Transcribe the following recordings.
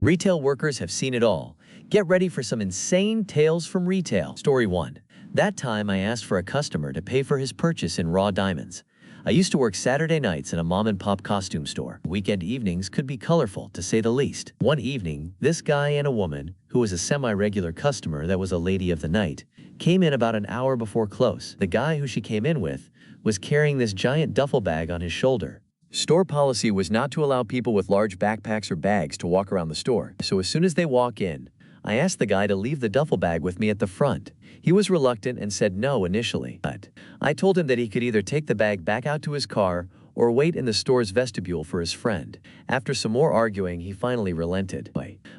Retail workers have seen it all. Get ready for some insane tales from retail. Story 1. That time I asked for a customer to pay for his purchase in raw diamonds. I used to work Saturday nights in a mom-and-pop costume store. Weekend evenings could be colorful, to say the least. One evening, this guy and a woman, who was a semi-regular customer that was a lady of the night, came in about an hour before close. The guy who she came in with was carrying this giant duffel bag on his shoulder. Store policy was not to allow people with large backpacks or bags to walk around the store. So as soon as they walk in, I asked the guy to leave the duffel bag with me at the front. He was reluctant and said no initially, but I told him that he could either take the bag back out to his car or wait in the store's vestibule for his friend. After some more arguing, he finally relented.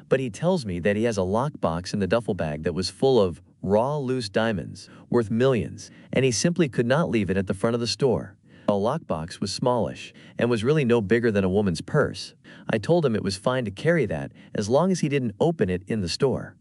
But he tells me that he has a lockbox in the duffel bag that was full of raw loose diamonds worth millions, and he simply could not leave it at the front of the store. The lockbox was smallish and was really no bigger than a woman's purse. I told him it was fine to carry that as long as he didn't open it in the store.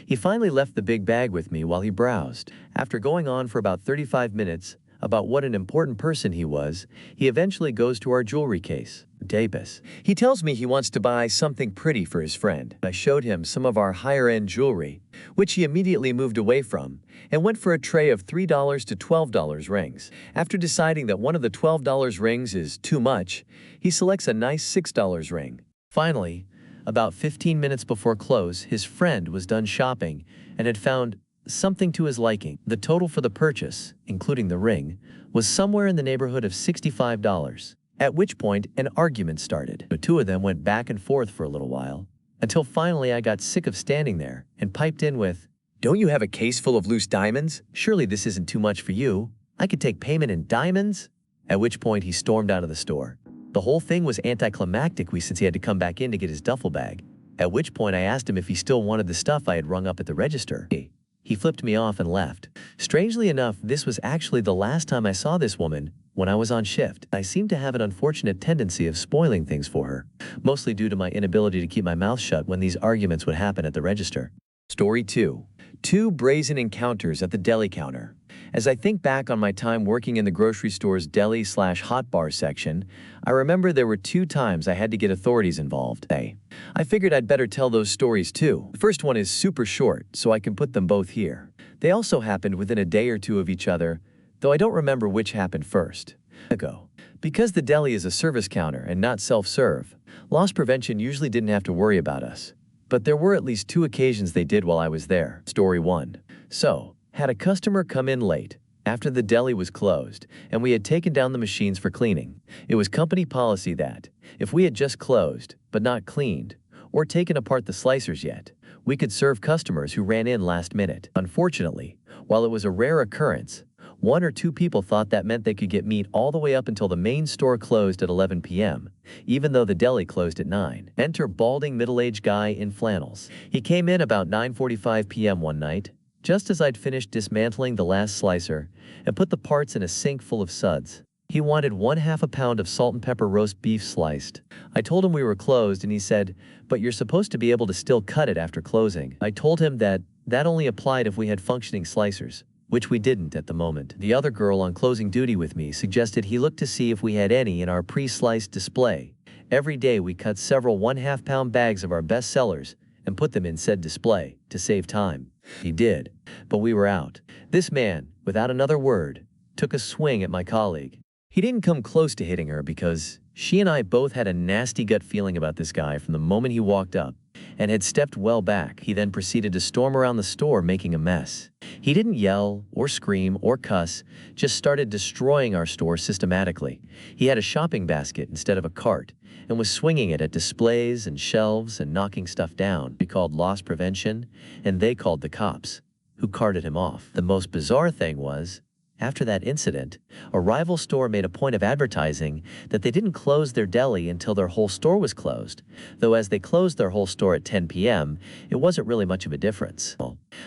He finally left the big bag with me while he browsed. After going on for about 35 minutes about what an important person he was, he eventually goes to our jewelry case. Davis. He tells me he wants to buy something pretty for his friend. I showed him some of our higher-end jewelry, which he immediately moved away from, and went for a tray of $3 to $12 rings. After deciding that one of the $12 rings is too much, he selects a nice $6 ring. Finally, about 15 minutes before close, his friend was done shopping and had found something to his liking. The total for the purchase, including the ring, was somewhere in the neighborhood of $65. At which point, an argument started. The two of them went back and forth for a little while, until finally I got sick of standing there and piped in with, "Don't you have a case full of loose diamonds? Surely this isn't too much for you. I could take payment in diamonds?" At which point he stormed out of the store. The whole thing was anticlimactic since he had to come back in to get his duffel bag. At which point I asked him if he still wanted the stuff I had rung up at the register. He flipped me off and left. Strangely enough, this was actually the last time I saw this woman when I was on shift. I seemed to have an unfortunate tendency of spoiling things for her, mostly due to my inability to keep my mouth shut when these arguments would happen at the register. Story 2. 2 brazen encounters at the deli counter. As I think back on my time working in the grocery store's deli/hot bar section, I remember there were 2 times I had to get authorities involved. I figured I'd better tell those stories too. The first one is super short, so I can put them both here. They also happened within a day or two of each other, though I don't remember which happened first. Because the deli is a service counter and not self-serve, loss prevention usually didn't have to worry about us. But there were at least 2 occasions they did while I was there. Story 1. So, had a customer come in late, after the deli was closed, and we had taken down the machines for cleaning. It was company policy that, if we had just closed, but not cleaned, or taken apart the slicers yet, we could serve customers who ran in last minute. Unfortunately, while it was a rare occurrence, 1 or 2 people thought that meant they could get meat all the way up until the main store closed at 11 p.m., even though the deli closed at 9. Enter balding middle-aged guy in flannels. He came in about 9:45 p.m. one night, just as I'd finished dismantling the last slicer and put the parts in a sink full of suds. He wanted 1/2 pound of salt and pepper roast beef sliced. I told him we were closed and he said, "But you're supposed to be able to still cut it after closing." I told him that only applied if we had functioning slicers, which we didn't at the moment. The other girl on closing duty with me suggested he look to see if we had any in our pre-sliced display. Every day we cut several 1/2 pound bags of our best sellers and put them in said display to save time. He did, but we were out. This man, without another word, took a swing at my colleague. He didn't come close to hitting her because she and I both had a nasty gut feeling about this guy from the moment he walked up and had stepped well back. He then proceeded to storm around the store making a mess. He didn't yell or scream or cuss, just started destroying our store systematically. He had a shopping basket instead of a cart and was swinging it at displays and shelves and knocking stuff down. We called loss prevention and they called the cops, who carted him off. The most bizarre thing was, after that incident, a rival store made a point of advertising that they didn't close their deli until their whole store was closed, though as they closed their whole store at 10 p.m., it wasn't really much of a difference.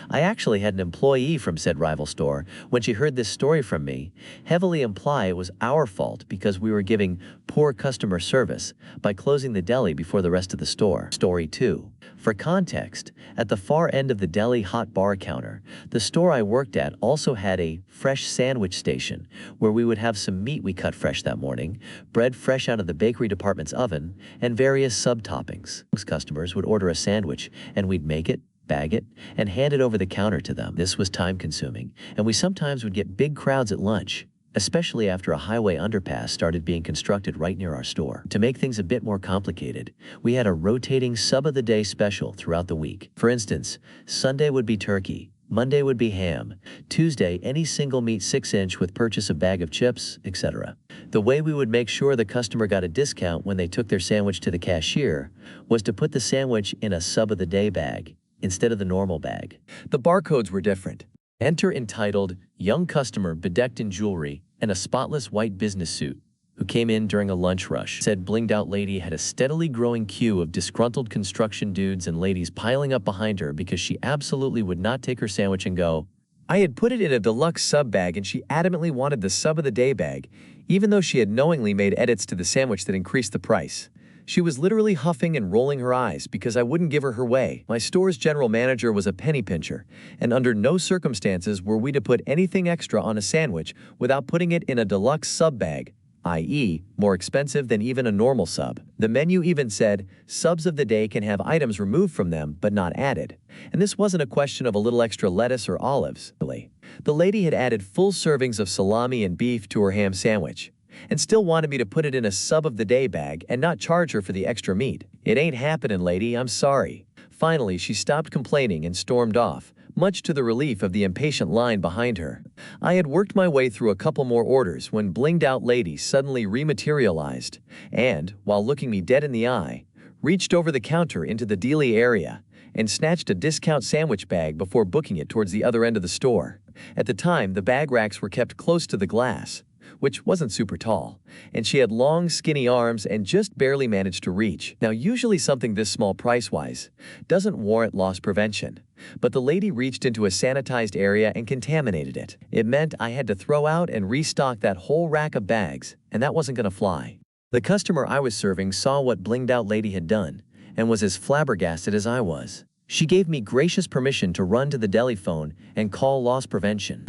I actually had an employee from said rival store, when she heard this story from me, heavily imply it was our fault because we were giving poor customer service by closing the deli before the rest of the store. Story 2. For context, at the far end of the deli hot bar counter, the store I worked at also had a fresh sandwich station where we would have some meat we cut fresh that morning, bread fresh out of the bakery department's oven, and various sub-toppings. Customers would order a sandwich and we'd make it, bag it, and hand it over the counter to them. This was time-consuming, and we sometimes would get big crowds at lunch, especially after a highway underpass started being constructed right near our store. To make things a bit more complicated, we had a rotating sub-of-the-day special throughout the week. For instance, Sunday would be turkey, Monday would be ham, Tuesday any single meat 6-inch with purchase a bag of chips, etc. The way we would make sure the customer got a discount when they took their sandwich to the cashier was to put the sandwich in a sub-of-the-day bag instead of the normal bag. The barcodes were different. Enter entitled, young customer bedecked in jewelry and a spotless white business suit, who came in during a lunch rush. Said blinged out lady had a steadily growing queue of disgruntled construction dudes and ladies piling up behind her because she absolutely would not take her sandwich and go. I had put it in a deluxe sub bag and she adamantly wanted the sub of the day bag, even though she had knowingly made edits to the sandwich that increased the price. She was literally huffing and rolling her eyes because I wouldn't give her her way. My store's general manager was a penny pincher, and under no circumstances were we to put anything extra on a sandwich without putting it in a deluxe sub bag, i.e., more expensive than even a normal sub. The menu even said, subs of the day can have items removed from them but not added. And this wasn't a question of a little extra lettuce or olives. The lady had added full servings of salami and beef to her ham sandwich, and still wanted me to put it in a sub-of-the-day bag and not charge her for the extra meat. It ain't happening, lady, I'm sorry. Finally, she stopped complaining and stormed off, much to the relief of the impatient line behind her. I had worked my way through a couple more orders when blinged-out lady suddenly rematerialized and, while looking me dead in the eye, reached over the counter into the dealie area and snatched a discount sandwich bag before booking it towards the other end of the store. At the time, the bag racks were kept close to the glass, which wasn't super tall, and she had long, skinny arms and just barely managed to reach. Now, usually something this small price-wise doesn't warrant loss prevention, but the lady reached into a sanitized area and contaminated it. It meant I had to throw out and restock that whole rack of bags, and that wasn't gonna fly. The customer I was serving saw what blinged-out lady had done and was as flabbergasted as I was. She gave me gracious permission to run to the deli phone and call loss prevention.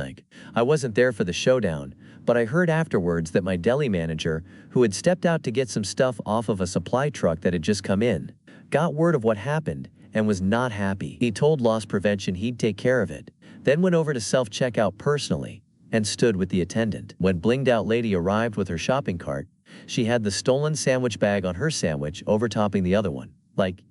I wasn't there for the showdown, but I heard afterwards that my deli manager, who had stepped out to get some stuff off of a supply truck that had just come in, got word of what happened and was not happy. He told loss prevention he'd take care of it, then went over to self-checkout personally and stood with the attendant. When blinged-out lady arrived with her shopping cart, she had the stolen sandwich bag on her sandwich overtopping the other one.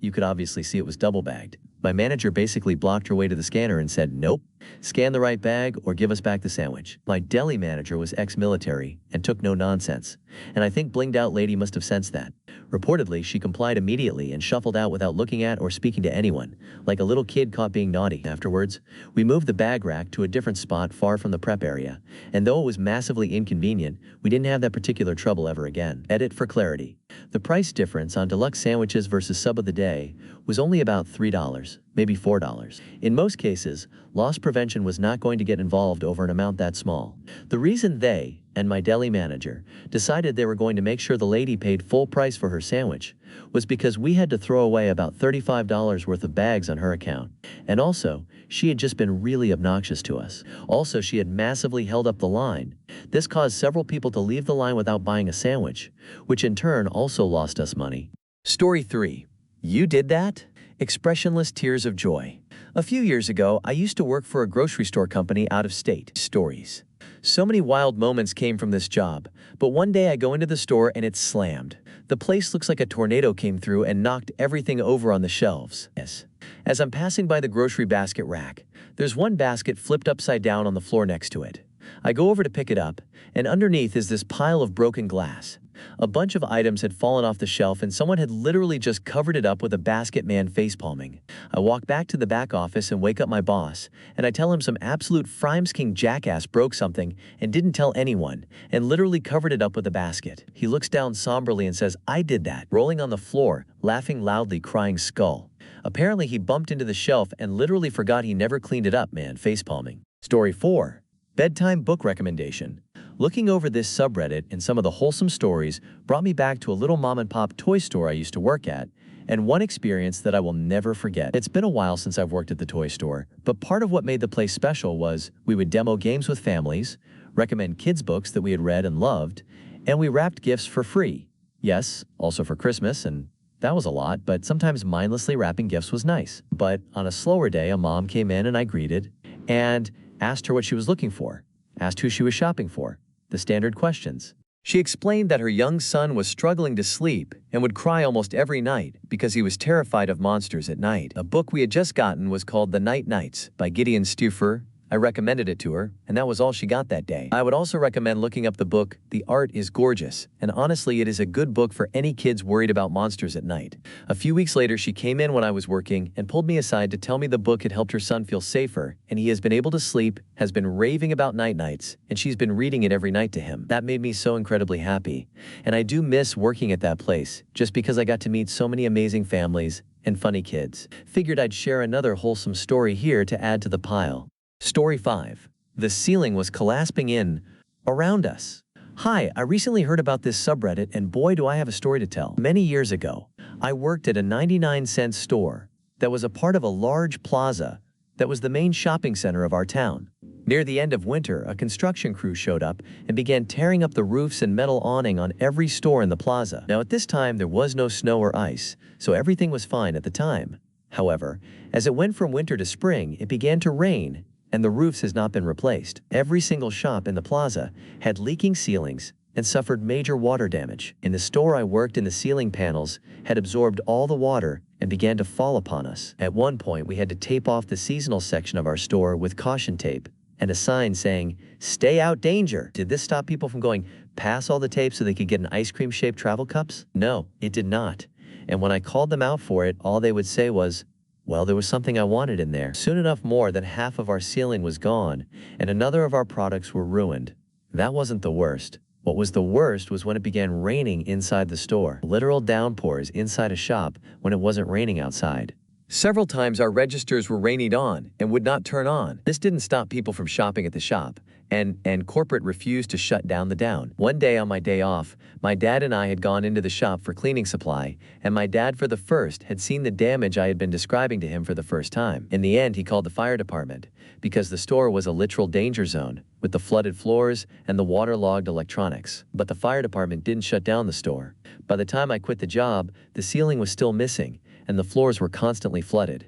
You could obviously see it was double-bagged. My manager basically blocked her way to the scanner and said, nope, scan the right bag or give us back the sandwich. My deli manager was ex-military and took no nonsense, and I think blinged-out lady must have sensed that. Reportedly, she complied immediately and shuffled out without looking at or speaking to anyone, like a little kid caught being naughty. Afterwards, we moved the bag rack to a different spot far from the prep area, and though it was massively inconvenient, we didn't have that particular trouble ever again. Edit for clarity. The price difference on deluxe sandwiches versus sub of the day was only about $3, maybe $4. In most cases, loss prevention was not going to get involved over an amount that small. The reason they, and my deli manager, decided they were going to make sure the lady paid full price for her sandwich was because we had to throw away about $35 worth of bags on her account. And also, she had just been really obnoxious to us. Also, she had massively held up the line. This caused several people to leave the line without buying a sandwich, which in turn also lost us money. Story 3. You did that? Expressionless tears of joy. A few years ago, I used to work for a grocery store company out of state. Stories. So many wild moments came from this job, but one day I go into the store and it's slammed. The place looks like a tornado came through and knocked everything over on the shelves. Yes. As I'm passing by the grocery basket rack, there's one basket flipped upside down on the floor next to it. I go over to pick it up, and underneath is this pile of broken glass. A bunch of items had fallen off the shelf and someone had literally just covered it up with a basket man facepalming. I walk back to the back office and wake up my boss, and I tell him some absolute King jackass broke something and didn't tell anyone, and literally covered it up with a basket. He looks down somberly and says, I did that, rolling on the floor, laughing loudly, crying skull. Apparently he bumped into the shelf and literally forgot he never cleaned it up, man, facepalming. Story 4. Bedtime book recommendation. Looking over this subreddit and some of the wholesome stories brought me back to a little mom-and-pop toy store I used to work at, and one experience that I will never forget. It's been a while since I've worked at the toy store, but part of what made the place special was we would demo games with families, recommend kids' books that we had read and loved, and we wrapped gifts for free. Yes, also for Christmas, and that was a lot, but sometimes mindlessly wrapping gifts was nice. But on a slower day, a mom came in and I greeted and asked her what she was looking for, asked who she was shopping for, the standard questions. She explained that her young son was struggling to sleep and would cry almost every night because he was terrified of monsters at night. A book we had just gotten was called The Night Nights by Gideon Stuffer. I recommended it to her, and that was all she got that day. I would also recommend looking up the book, The Art is Gorgeous, and honestly, it is a good book for any kids worried about monsters at night. A few weeks later, she came in when I was working and pulled me aside to tell me the book had helped her son feel safer, and he has been able to sleep, has been raving about night nights, and she's been reading it every night to him. That made me so incredibly happy, and I do miss working at that place, just because I got to meet so many amazing families and funny kids. Figured I'd share another wholesome story here to add to the pile. Story 5. The ceiling was collapsing in around us. Hi, I recently heard about this subreddit and boy do I have a story to tell. Many years ago, I worked at a 99-cent store that was a part of a large plaza that was the main shopping center of our town. Near the end of winter, a construction crew showed up and began tearing up the roofs and metal awning on every store in the plaza. Now at this time, there was no snow or ice, so everything was fine at the time. However, as it went from winter to spring, it began to rain and the roofs has not been replaced. Every single shop in the plaza had leaking ceilings and suffered major water damage. In the store I worked in, the ceiling panels had absorbed all the water and began to fall upon us. At one point, we had to tape off the seasonal section of our store with caution tape and a sign saying, "Stay out, danger." Did this stop people from going past all the tape so they could get an ice cream-shaped travel cups? No, it did not. And when I called them out for it, all they would say was, well, there was something I wanted in there. Soon enough, more than half of our ceiling was gone, and another of our products were ruined. That wasn't the worst. What was the worst was when it began raining inside the store. Literal downpours inside a shop when it wasn't raining outside. Several times our registers were rained on and would not turn on. This didn't stop people from shopping at the shop, and corporate refused to shut down the down. One day on my day off, my dad and I had gone into the shop for cleaning supply, and my dad for the first had seen the damage I had been describing to him for the first time. In the end, he called the fire department because the store was a literal danger zone with the flooded floors and the waterlogged electronics. But the fire department didn't shut down the store. By the time I quit the job, the ceiling was still missing, and the floors were constantly flooded.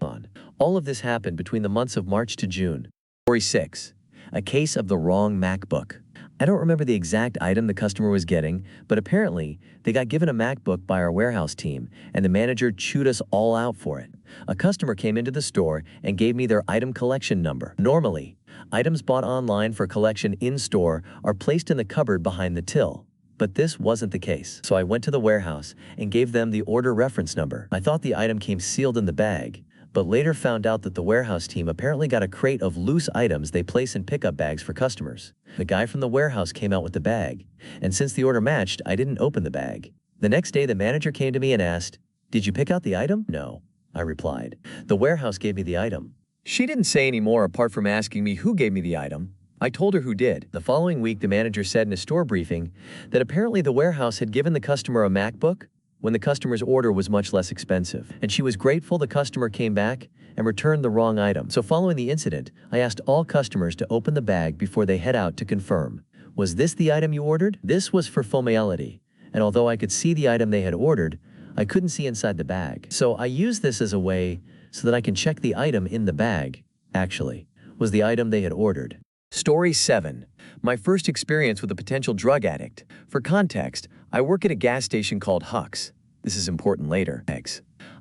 All of this happened between the months of March to June. Story 6. A case of the wrong MacBook. I don't remember the exact item the customer was getting, but apparently they got given a MacBook by our warehouse team, and the manager chewed us all out for it. A customer came into the store and gave me their item collection number. Normally, items bought online for collection in-store are placed in the cupboard behind the till. But this wasn't the case. So I went to the warehouse and gave them the order reference number. I thought the item came sealed in the bag, but later found out that the warehouse team apparently got a crate of loose items they place in pickup bags for customers. The guy from the warehouse came out with the bag, and since the order matched, I didn't open the bag. The next day, the manager came to me and asked, "Did you pick out the item?" "No," I replied. "The warehouse gave me the item." She didn't say any more apart from asking me who gave me the item. I told her who did. The following week, the manager said in a store briefing that apparently the warehouse had given the customer a MacBook when the customer's order was much less expensive, and she was grateful the customer came back and returned the wrong item. So following the incident, I asked all customers to open the bag before they head out to confirm, was this the item you ordered? This was for formality, and although I could see the item they had ordered, I couldn't see inside the bag. So I used this as a way so that I can check the item in the bag, actually, was the item they had ordered. Story 7. My first experience with a potential drug addict. For context, I work at a gas station called Huck's. This is important later.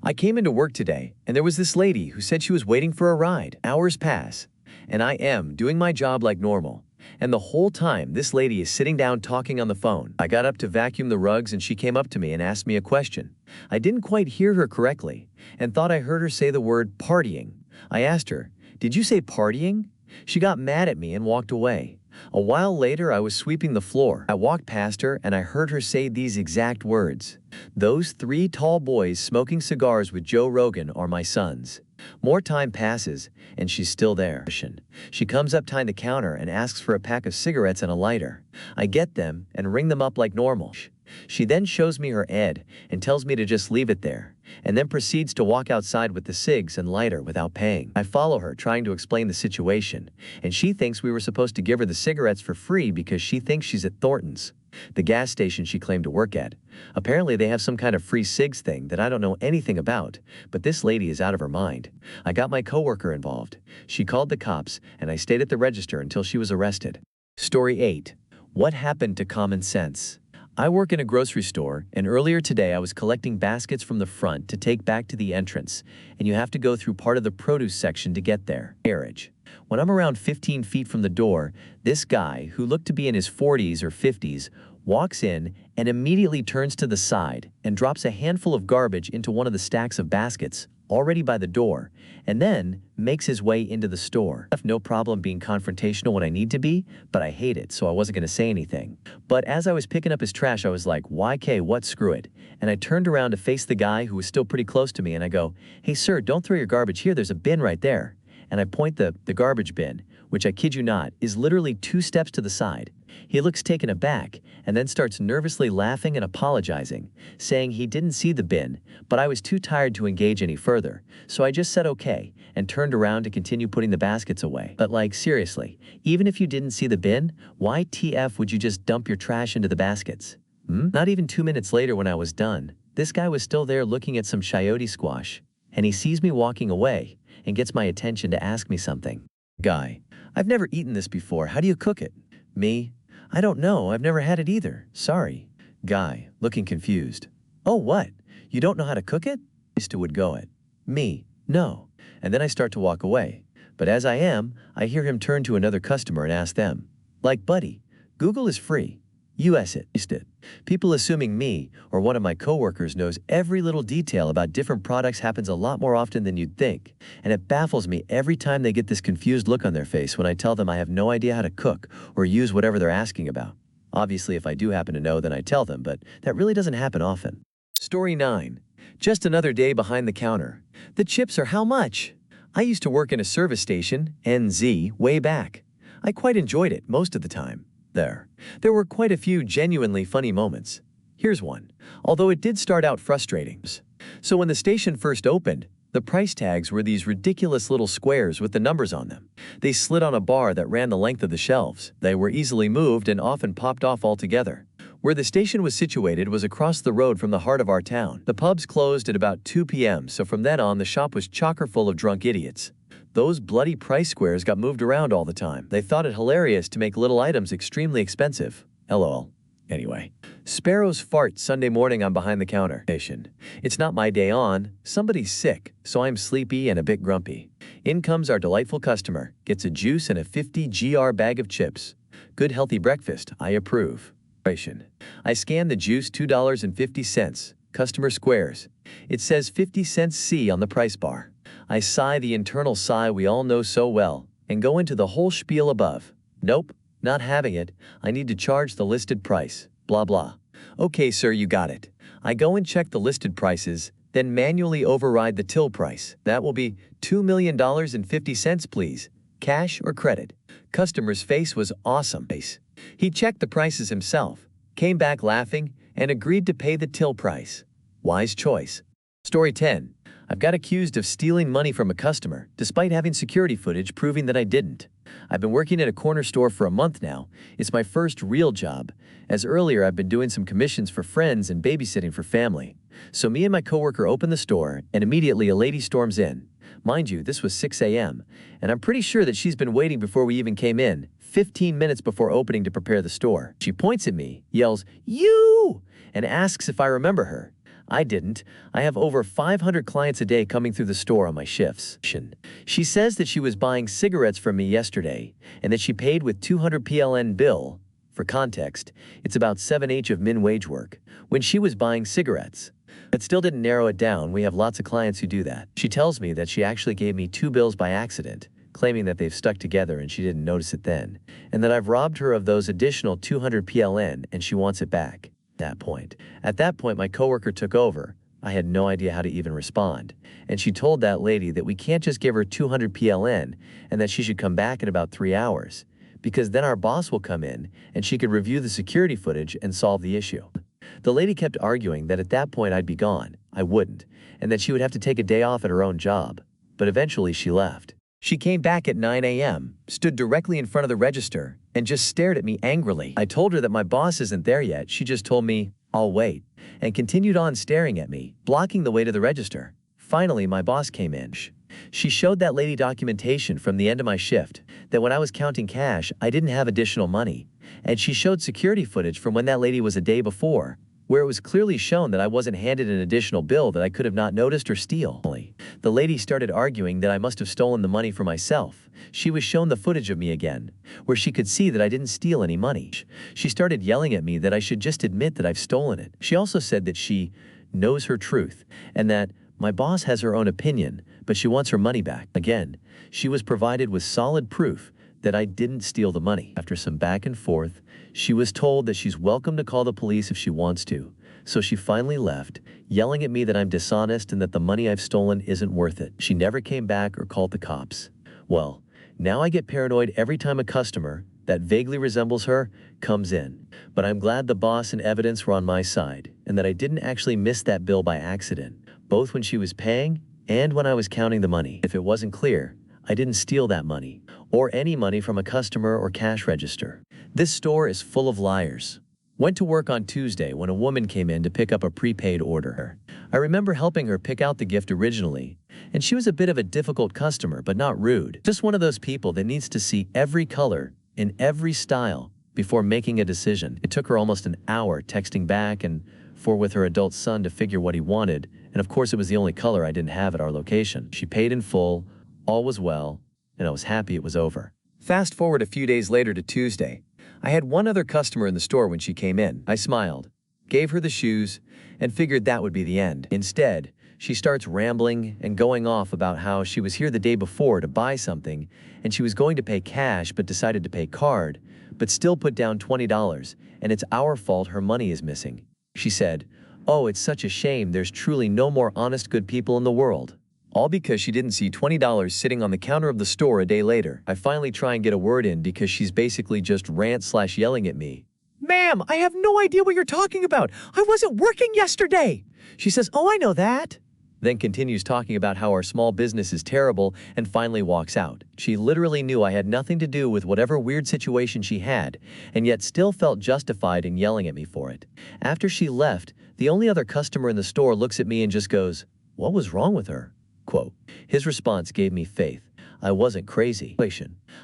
I came into work today, and there was this lady who said she was waiting for a ride. Hours pass, and I am doing my job like normal. And the whole time, this lady is sitting down talking on the phone. I got up to vacuum the rugs, and she came up to me and asked me a question. I didn't quite hear her correctly, and thought I heard her say the word partying. I asked her, "Did you say partying?" She got mad at me and walked away. A while later, I was sweeping the floor. I walked past her and I heard her say these exact words. "Those three tall boys smoking cigars with Joe Rogan are my sons." More time passes, and she's still there. She comes up behind the counter and asks for a pack of cigarettes and a lighter. I get them and ring them up like normal. She then shows me her ad and tells me to just leave it there, and then proceeds to walk outside with the cigs and lighter without paying. I follow her, trying to explain the situation, and she thinks we were supposed to give her the cigarettes for free because she thinks she's at Thornton's, the gas station she claimed to work at. Apparently they have some kind of free cigs thing that I don't know anything about, but this lady is out of her mind. I got my coworker involved. She called the cops, and I stayed at the register until she was arrested. Story 8. What happened to common sense? I work in a grocery store, and earlier today I was collecting baskets from the front to take back to the entrance, and you have to go through part of the produce section to get there. Carriage. When I'm around 15 feet from the door, this guy, who looked to be in his 40s or 50s, walks in and immediately turns to the side and drops a handful of garbage into one of the stacks of baskets already by the door, and then makes his way into the store. I have no problem being confrontational when I need to be, but I hate it, so I wasn't going to say anything. But as I was picking up his trash, I was like, YK, what, screw it. And I turned around to face the guy who was still pretty close to me, and I go, "Hey sir, don't throw your garbage here, there's a bin right there." And I point the garbage bin, which I kid you not, is literally 2 steps to the side. He looks taken aback and then starts nervously laughing and apologizing, saying he didn't see the bin, but I was too tired to engage any further, so I just said okay and turned around to continue putting the baskets away. But like, seriously, even if you didn't see the bin, why TF would you just dump your trash into the baskets? Not even 2 minutes later, when I was done, this guy was still there looking at some chayote squash, and he sees me walking away and gets my attention to ask me something. Guy: "I've never eaten this before, how do you cook it?" Me: "I don't know, I've never had it either, sorry." Guy, looking confused: "Oh, what? You don't know how to cook it?" Would go it. Me: "No." And then I start to walk away. But as I am, I hear him turn to another customer and ask them, like, "Buddy, Google is free. US it." People assuming me or one of my coworkers knows every little detail about different products happens a lot more often than you'd think, and it baffles me every time they get this confused look on their face when I tell them I have no idea how to cook or use whatever they're asking about. Obviously, if I do happen to know, then I tell them, but that really doesn't happen often. Story 9. Just another day behind the counter. The chips are how much? I used to work in a service station, NZ, way back. I quite enjoyed it most of the time. There were quite a few genuinely funny moments. Here's one, although it did start out frustrating. So when the station first opened, the price tags were these ridiculous little squares with the numbers on them. They slid on a bar that ran the length of the shelves. They were easily moved and often popped off altogether. Where the station was situated was across the road from the heart of our town. The pubs closed at about 2 p.m., so from then on the shop was chocker full of drunk idiots. Those bloody price squares got moved around all the time. They thought it hilarious to make little items extremely expensive. LOL. Anyway. Sparrows fart Sunday morning. I'm behind the counter. It's not my day on. Somebody's sick, so I'm sleepy and a bit grumpy. In comes our delightful customer, gets a juice and a 50 GR bag of chips. Good healthy breakfast, I approve. I scan the juice, $2.50. Customer squares. It says 50 cents C on the price bar. I sigh the internal sigh we all know so well, and go into the whole spiel above. Nope, not having it. I need to charge the listed price. Blah blah. Okay sir, you got it. I go and check the listed prices, then manually override the till price. That will be $2,000,050 please. Cash or credit? Customer's face was awesome. He checked the prices himself, came back laughing, and agreed to pay the till price. Wise choice. Story 10. I've got accused of stealing money from a customer, despite having security footage proving that I didn't. I've been working at a corner store for a month now. It's my first real job, as earlier I've been doing some commissions for friends and babysitting for family. So me and my coworker open the store, and immediately a lady storms in. Mind you, this was 6 a.m., and I'm pretty sure that she's been waiting before we even came in, 15 minutes before opening to prepare the store. She points at me, yells, "You!" and asks if I remember her. I didn't. I have over 500 clients a day coming through the store on my shifts. She says that she was buying cigarettes from me yesterday and that she paid with 200 PLN bill. For context, it's about 7/8 of min wage work when she was buying cigarettes. It still didn't narrow it down. We have lots of clients who do that. She tells me that she actually gave me 2 bills by accident. claiming that they've stuck together and she didn't notice it then, and that I've robbed her of those additional 200 PLN and she wants it back. At that point, my coworker took over. I had no idea how to even respond, and she told that lady that we can't just give her 200 PLN and that she should come back in about 3 hours, because then our boss will come in and she could review the security footage and solve the issue. The lady kept arguing that at that point I'd be gone, I wouldn't, and that she would have to take a day off at her own job, but eventually she left. She came back at 9 a.m., stood directly in front of the register, and just stared at me angrily. I told her that my boss isn't there yet. She just told me, "I'll wait," and continued on staring at me, blocking the way to the register. Finally, my boss came in. She showed that lady documentation from the end of my shift, that when I was counting cash, I didn't have additional money, and she showed security footage from when that lady was a day before, where it was clearly shown that I wasn't handed an additional bill that I could have not noticed or steal. The lady started arguing that I must have stolen the money for myself. She was shown the footage of me again, where she could see that I didn't steal any money. She started yelling at me that I should just admit that I've stolen it. She also said that she knows her truth, and that my boss has her own opinion, but she wants her money back. Again, she was provided with solid proof that I didn't steal the money. After some back and forth, she was told that she's welcome to call the police if she wants to, so she finally left, yelling at me that I'm dishonest and that the money I've stolen isn't worth it. She never came back or called the cops. Well, now I get paranoid every time a customer that vaguely resembles her comes in, but I'm glad the boss and evidence were on my side, and that I didn't actually miss that bill by accident, both when she was paying and when I was counting the money. If it wasn't clear, I didn't steal that money, or any money from a customer or cash register. This store is full of liars. Went to work on Tuesday when a woman came in to pick up a prepaid order. I remember helping her pick out the gift originally, and she was a bit of a difficult customer, but not rude. Just one of those people that needs to see every color in every style before making a decision. It took her almost an hour texting back and forth with her adult son to figure what he wanted, and of course it was the only color I didn't have at our location. She paid in full, all was well, and I was happy it was over. Fast forward a few days later to Tuesday. I had one other customer in the store when she came in. I smiled, gave her the shoes, and figured that would be the end. Instead, she starts rambling and going off about how she was here the day before to buy something, and she was going to pay cash but decided to pay card, but still put down $20, and it's our fault her money is missing. She said, "Oh, it's such a shame, there's truly no more honest good people in the world." All because she didn't see $20 sitting on the counter of the store a day later. I finally try and get a word in because she's basically just rant/yelling at me. "Ma'am, I have no idea what you're talking about. I wasn't working yesterday." She says, "Oh, I know that." Then continues talking about how our small business is terrible and finally walks out. She literally knew I had nothing to do with whatever weird situation she had, and yet still felt justified in yelling at me for it. After she left, the only other customer in the store looks at me and just goes, "What was wrong with her?" Quote. His response gave me faith. I wasn't crazy.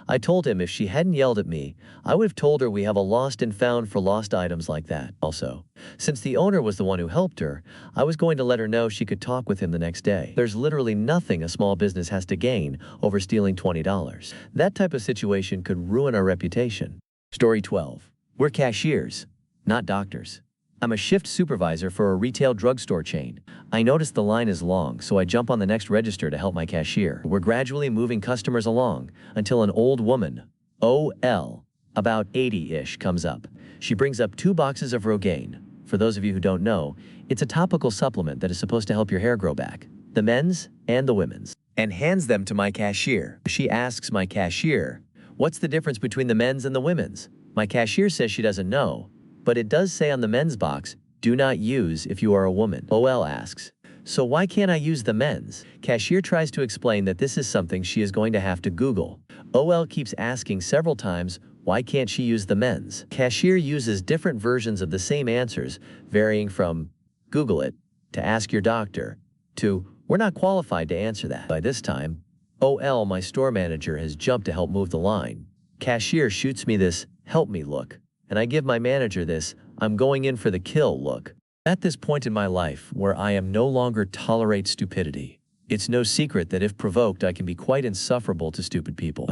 I told him if she hadn't yelled at me, I would have told her we have a lost and found for lost items like that. Also, since the owner was the one who helped her, I was going to let her know she could talk with him the next day. There's literally nothing a small business has to gain over stealing $20. That type of situation could ruin our reputation. Story 12. We're cashiers, not doctors. I'm a shift supervisor for a retail drugstore chain. I notice the line is long, so I jump on the next register to help my cashier. We're gradually moving customers along until an old woman, OL, about 80-ish, comes up. She brings up 2 boxes of Rogaine. For those of you who don't know, it's a topical supplement that is supposed to help your hair grow back, the men's and the women's, and hands them to my cashier. She asks my cashier, "What's the difference between the men's and the women's?" My cashier says she doesn't know, but it does say on the men's box, "Do not use if you are a woman." OL asks, "So why can't I use the men's?" Cashier tries to explain that this is something she is going to have to Google. OL keeps asking several times, why can't she use the men's? Cashier uses different versions of the same answers, varying from, "Google it," to "Ask your doctor," to, "We're not qualified to answer that." By this time, OL, my store manager, has jumped to help move the line. Cashier shoots me this, "Help me" look, and I give my manager this, "I'm going in for the kill" look. At this point in my life, where I am no longer tolerate stupidity, it's no secret that if provoked, I can be quite insufferable to stupid people.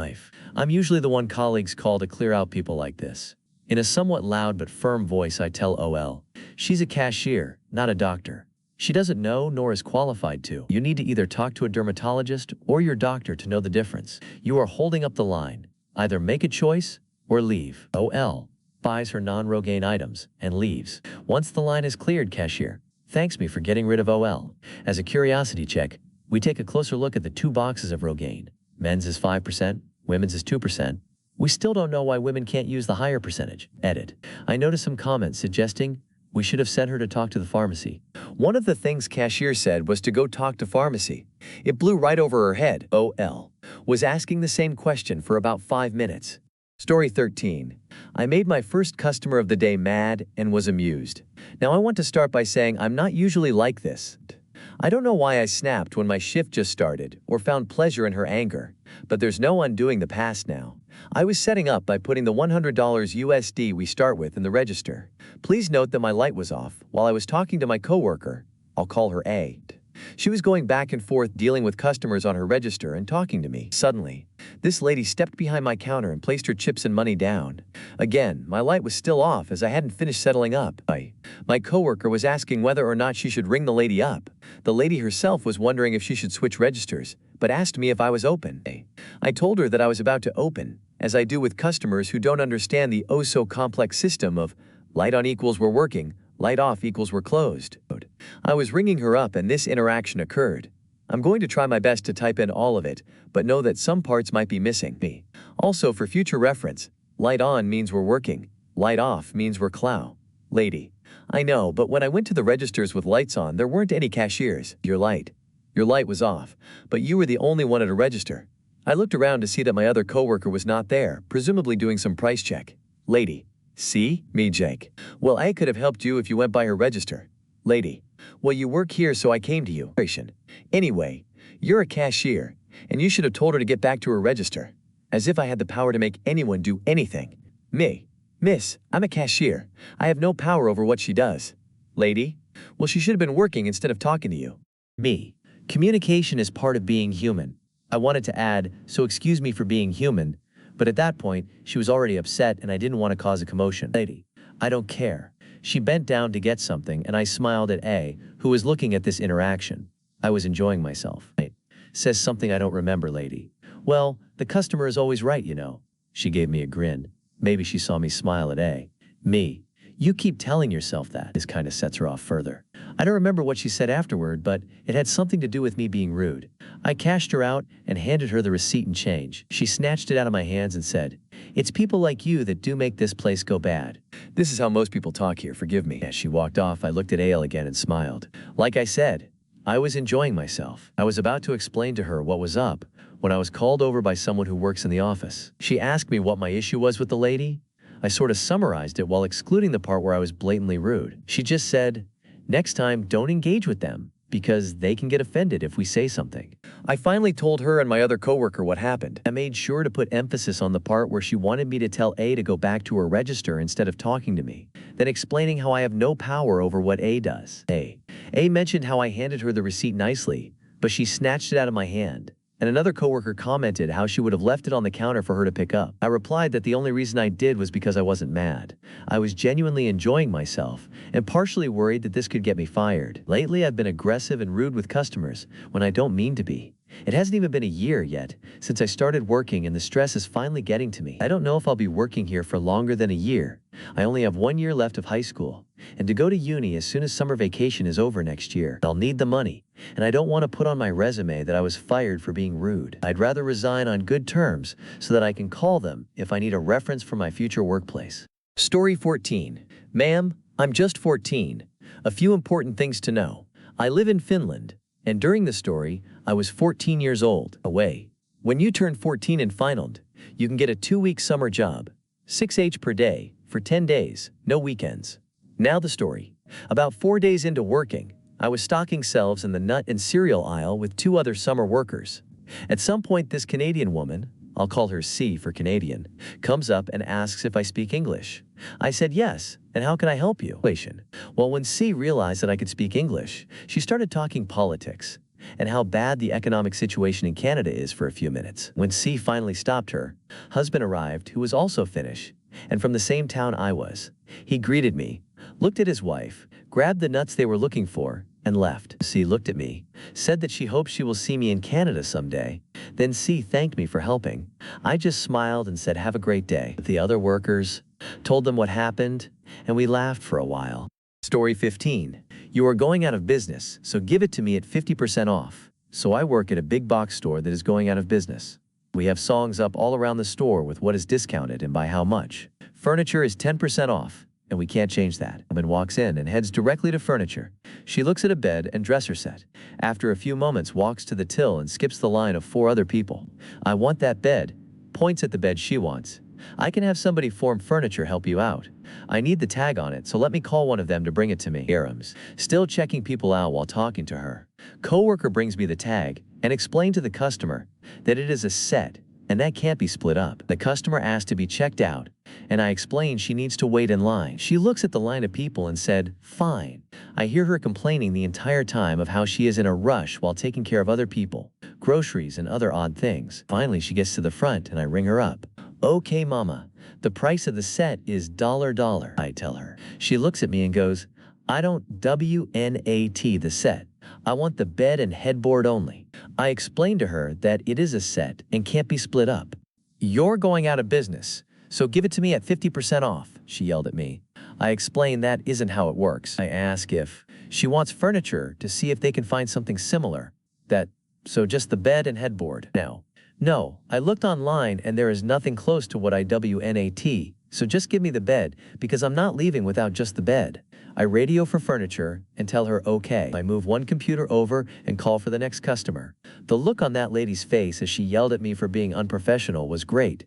I'm usually the one colleagues call to clear out people like this. In a somewhat loud but firm voice, I tell OL, she's a cashier, not a doctor. She doesn't know nor is qualified to. You need to either talk to a dermatologist or your doctor to know the difference. You are holding up the line. Either make a choice or leave. OL buys her non-Rogaine items and leaves. Once the line is cleared, cashier thanks me for getting rid of OL. As a curiosity check, we take a closer look at the 2 boxes of Rogaine. Men's is 5%, women's is 2%. We still don't know why women can't use the higher percentage. Edit. I noticed some comments suggesting we should have sent her to talk to the pharmacy. One of the things cashier said was to go talk to pharmacy. It blew right over her head. OL was asking the same question for about 5 minutes. Story 13. I made my first customer of the day mad and was amused. Now I want to start by saying I'm not usually like this. I don't know why I snapped when my shift just started or found pleasure in her anger, but there's no undoing the past now. I was setting up by putting the $100 USD we start with in the register. Please note that my light was off while I was talking to my coworker. I'll call her A. She was going back and forth dealing with customers on her register and talking to me. Suddenly, this lady stepped behind my counter and placed her chips and money down. Again, my light was still off as I hadn't finished settling up. My coworker was asking whether or not she should ring the lady up. The lady herself was wondering if she should switch registers, but asked me if I was open. I told her that I was about to open, as I do with customers who don't understand the oh-so-complex system of light on equals we're working, light off equals we're closed. I was ringing her up and this interaction occurred. I'm going to try my best to type in all of it, but know that some parts might be missing. Also, for future reference, light on means we're working, light off means we're clow. Lady, I know, but when I went to the registers with lights on, there weren't any cashiers. Your light was off, but you were the only one at a register. I looked around to see that my other coworker was not there, presumably doing some price check. Lady, see? Me, Jake. Well, I could have helped you if you went by her register. Lady, well, you work here, so I came to you. Anyway, you're a cashier, and you should have told her to get back to her register. As if I had the power to make anyone do anything. Me, miss, I'm a cashier. I have no power over what she does. Lady, well, she should have been working instead of talking to you. Me, communication is part of being human. I wanted to add, so excuse me for being human, but at that point, she was already upset and I didn't want to cause a commotion. Lady, I don't care. She bent down to get something and I smiled at A, who was looking at this interaction. I was enjoying myself. Says something I don't remember, lady. Well, the customer is always right, you know. She gave me a grin. Maybe she saw me smile at A. Me, you keep telling yourself that. This kind of sets her off further. I don't remember what she said afterward, but it had something to do with me being rude. I cashed her out and handed her the receipt and change. She snatched it out of my hands and said, "It's people like you that do make this place go bad." This is how most people talk here, forgive me. As she walked off, I looked at Ale again and smiled. Like I said, I was enjoying myself. I was about to explain to her what was up when I was called over by someone who works in the office. She asked me what my issue was with the lady. I sort of summarized it while excluding the part where I was blatantly rude. She just said, "Next time, don't engage with them, because they can get offended if we say something." I finally told her and my other coworker what happened. I made sure to put emphasis on the part where she wanted me to tell A to go back to her register instead of talking to me, then explaining how I have no power over what A does. A mentioned how I handed her the receipt nicely, but she snatched it out of my hand. And another coworker commented how she would have left it on the counter for her to pick up. I replied that the only reason I did was because I wasn't mad. I was genuinely enjoying myself and partially worried that this could get me fired. Lately, I've been aggressive and rude with customers when I don't mean to be. It hasn't even been a year yet since I started working and the stress is finally getting to me. I don't know if I'll be working here for longer than a year. I only have 1 year left of high school, and to go to uni as soon as summer vacation is over next year. I'll need the money, and I don't want to put on my resume that I was fired for being rude. I'd rather resign on good terms so that I can call them if I need a reference for my future workplace. Story 14. Ma'am, I'm just 14. A few important things to know. I live in Finland, and during the story, I was 14 years old. Away. When you turn 14 in Finland, you can get a 2-week summer job, 6H per day, for 10 days, no weekends. Now the story. About 4 days into working, I was stocking shelves in the nut and cereal aisle with 2 other summer workers. At some point, this Canadian woman, I'll call her C for Canadian, comes up and asks if I speak English. I said yes, and how can I help you? Well, when C realized that I could speak English, she started talking politics and how bad the economic situation in Canada is for a few minutes. When C finally stopped her, husband arrived, who was also Finnish, and from the same town I was. He greeted me, looked at his wife, grabbed the nuts they were looking for, and left. C looked at me, said that she hopes she will see me in Canada someday. Then C thanked me for helping. I just smiled and said, "Have a great day." The other workers told them what happened, and we laughed for a while. Story 15. You are going out of business, so give it to me at 50% off. So I work at a big box store that is going out of business. We have songs up all around the store with what is discounted and by how much. Furniture is 10% off, and we can't change that. A woman walks in and heads directly to furniture. She looks at a bed and dresser set. After a few moments, walks to the till and skips the line of 4 other people. "I want that bed," points at the bed she wants. "I can have somebody from furniture help you out. I need the tag on it, so let me call one of them to bring it to me." Arams, still checking people out while talking to her. Coworker brings me the tag and explained to the customer that it is a set and that can't be split up. The customer asked to be checked out, and I explained she needs to wait in line. She looks at the line of people and said, "Fine." I hear her complaining the entire time of how she is in a rush while taking care of other people, groceries and other odd things. Finally, she gets to the front and I ring her up. "Okay, mama, the price of the set is $. I tell her. She looks at me and goes, "I don't WNAT the set. I want the bed and headboard only." I explained to her that it is a set and can't be split up. "You're going out of business, so give it to me at 50% off," she yelled at me. I explained that isn't how it works. I ask if she wants furniture to see if they can find something similar. So just the bed and headboard. No, I looked online and there is nothing close to what I WNAT, so just give me the bed because I'm not leaving without just the bed. I radio for furniture and tell her okay. I move one computer over and call for the next customer. The look on that lady's face as she yelled at me for being unprofessional was great.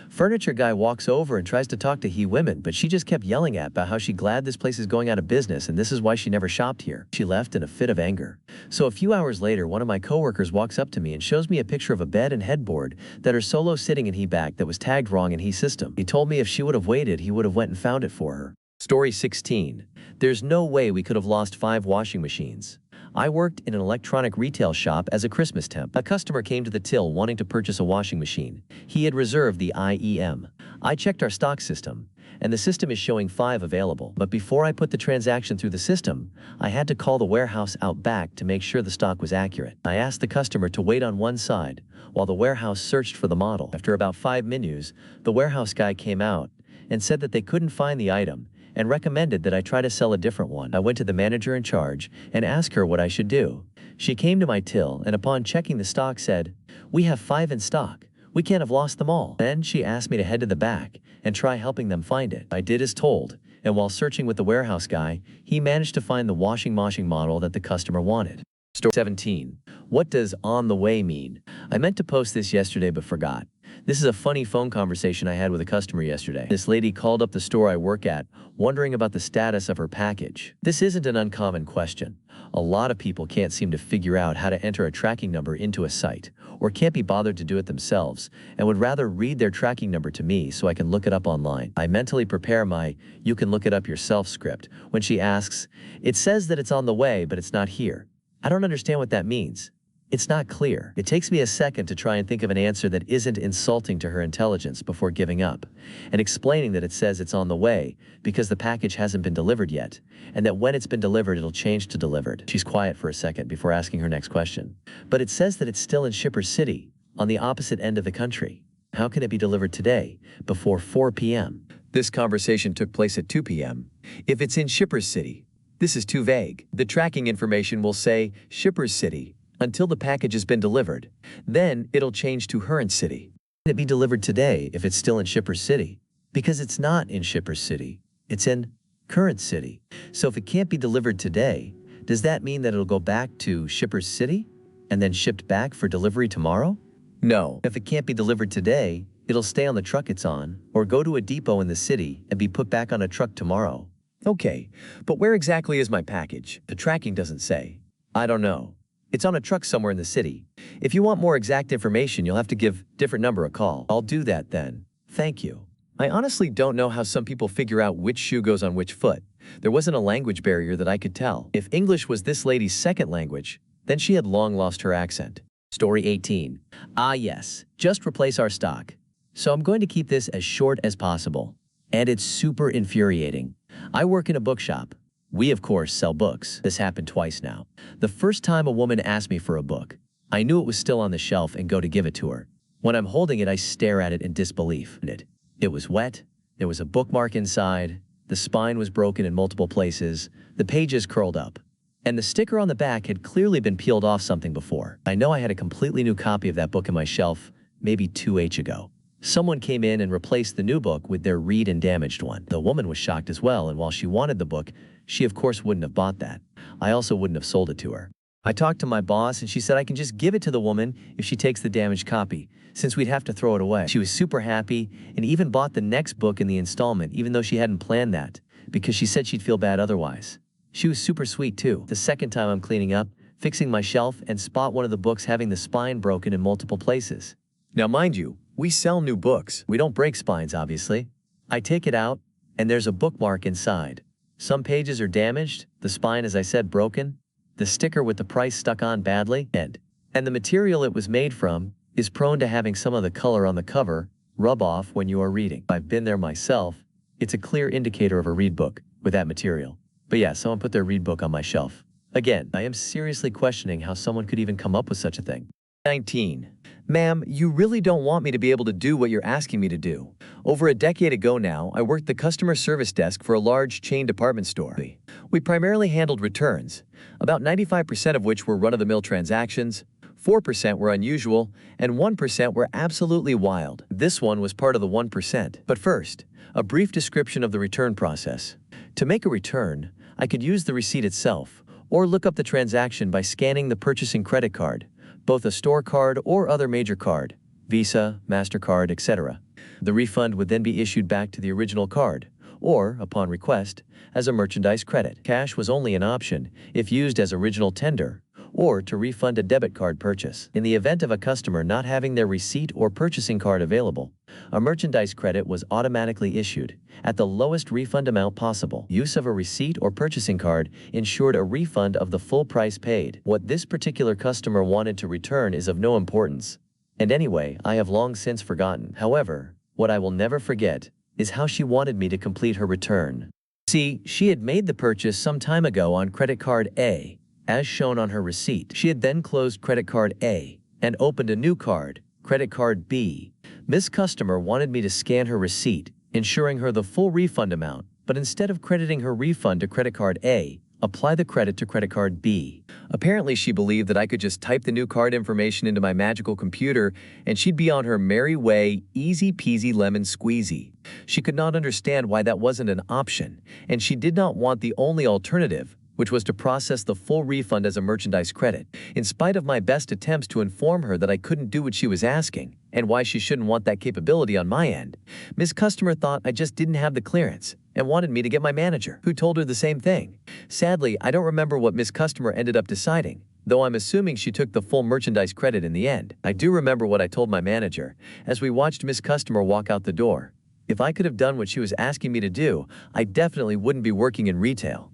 Furniture guy walks over and tries to talk to women, but she just kept yelling about how she's glad this place is going out of business and this is why she never shopped here. She left in a fit of anger. So a few hours later, one of my coworkers walks up to me and shows me a picture of a bed and headboard that are solo sitting in he back that was tagged wrong in he system. He told me if she would have waited, he would have went and found it for her. Story 16. There's no way we could have lost 5 washing machines. I worked in an electronic retail shop as a Christmas temp. A customer came to the till wanting to purchase a washing machine. He had reserved the IEM. I checked our stock system, and the system is showing 5 available. But before I put the transaction through the system, I had to call the warehouse out back to make sure the stock was accurate. I asked the customer to wait on one side while the warehouse searched for the model. After about 5 minutes, the warehouse guy came out and said that they couldn't find the item and recommended that I try to sell a different one. I went to the manager in charge and asked her what I should do. She came to my till and upon checking the stock said, "We have 5 in stock. We can't have lost them all." Then she asked me to head to the back and try helping them find it. I did as told, and while searching with the warehouse guy, he managed to find the washing model that the customer wanted. Story 17. What does "on the way" mean? I meant to post this yesterday but forgot. This is a funny phone conversation I had with a customer yesterday. This lady called up the store I work at, wondering about the status of her package. This isn't an uncommon question. A lot of people can't seem to figure out how to enter a tracking number into a site, or can't be bothered to do it themselves, and would rather read their tracking number to me so I can look it up online. I mentally prepare my "you can look it up yourself" script when she asks, "It says that it's on the way, but it's not here. I don't understand what that means. It's not clear." It takes me a second to try and think of an answer that isn't insulting to her intelligence before giving up, and explaining that it says it's on the way because the package hasn't been delivered yet, and that when it's been delivered it'll change to delivered. She's quiet for a second before asking her next question. "But it says that it's still in Shipper City, on the opposite end of the country. How can it be delivered today, before 4 p.m.? This conversation took place at 2 p.m. If it's in Shipper City, this is too vague. The tracking information will say Shipper's City until the package has been delivered. Then it'll change to Current City. Can it be delivered today if it's still in Shipper City? Because it's not in Shipper City. It's in Current City. So if it can't be delivered today, does that mean that it'll go back to Shipper City and then shipped back for delivery tomorrow? No. If it can't be delivered today, it'll stay on the truck it's on, or go to a depot in the city and be put back on a truck tomorrow." Okay, but where exactly is my package? The tracking doesn't say. I don't know. It's on a truck somewhere in the city. If you want more exact information, you'll have to give different number a call. I'll do that then. Thank you. I honestly don't know how some people figure out which shoe goes on which foot. There wasn't a language barrier that I could tell. If English was this lady's second language, then she had long lost her accent. Story 18. Ah yes, just replace our stock. So I'm going to keep this as short as possible. And it's super infuriating. I work in a bookshop. We, of course, sell books. This happened twice now. The first time a woman asked me for a book, I knew it was still on the shelf and go to give it to her. When I'm holding it, I stare at it in disbelief. It was wet, there was a bookmark inside, the spine was broken in multiple places, the pages curled up, and the sticker on the back had clearly been peeled off something before. I know I had a completely new copy of that book in my shelf, maybe 2 ago. Someone came in and replaced the new book with their read and damaged one. The woman was shocked as well, and while she wanted the book, she of course wouldn't have bought that. I also wouldn't have sold it to her. I talked to my boss and she said I can just give it to the woman if she takes the damaged copy, since we'd have to throw it away. She was super happy and even bought the next book in the installment even though she hadn't planned that, because she said she'd feel bad otherwise. She was super sweet too. The second time I'm cleaning up, fixing my shelf, and spot one of the books having the spine broken in multiple places. Now mind you, we sell new books. We don't break spines, obviously. I take it out, and there's a bookmark inside. Some pages are damaged, the spine, as I said, broken, the sticker with the price stuck on badly, and the material it was made from is prone to having some of the color on the cover rub off when you are reading. I've been there myself. It's a clear indicator of a read book with that material. But yeah, someone put their read book on my shelf. Again, I am seriously questioning how someone could even come up with such a thing. 19. Ma'am, you really don't want me to be able to do what you're asking me to do. Over a decade ago now, I worked the customer service desk for a large chain department store. We primarily handled returns, about 95% of which were run-of-the-mill transactions, 4% were unusual, and 1% were absolutely wild. This one was part of the 1%. But first, a brief description of the return process. To make a return, I could use the receipt itself, or look up the transaction by scanning the purchasing credit card, both a store card or other major card, Visa, MasterCard, etc. The refund would then be issued back to the original card, or, upon request, as a merchandise credit. Cash was only an option if used as original tender, or to refund a debit card purchase. In the event of a customer not having their receipt or purchasing card available, a merchandise credit was automatically issued at the lowest refund amount possible. Use of a receipt or purchasing card ensured a refund of the full price paid. What this particular customer wanted to return is of no importance, and anyway, I have long since forgotten. However, what I will never forget is how she wanted me to complete her return. See, she had made the purchase some time ago on credit card A, as shown on her receipt. She had then closed credit card A and opened a new card, credit card B. This customer wanted me to scan her receipt, ensuring her the full refund amount, but instead of crediting her refund to credit card A, apply the credit to credit card B. Apparently she believed that I could just type the new card information into my magical computer and she'd be on her merry way, easy peasy lemon squeezy. She could not understand why that wasn't an option, and she did not want the only alternative, which was to process the full refund as a merchandise credit. In spite of my best attempts to inform her that I couldn't do what she was asking, and why she shouldn't want that capability on my end, Ms. Customer thought I just didn't have the clearance and wanted me to get my manager, who told her the same thing. Sadly, I don't remember what Ms. Customer ended up deciding, though I'm assuming she took the full merchandise credit in the end. I do remember what I told my manager as we watched Ms. Customer walk out the door. If I could have done what she was asking me to do, I definitely wouldn't be working in retail.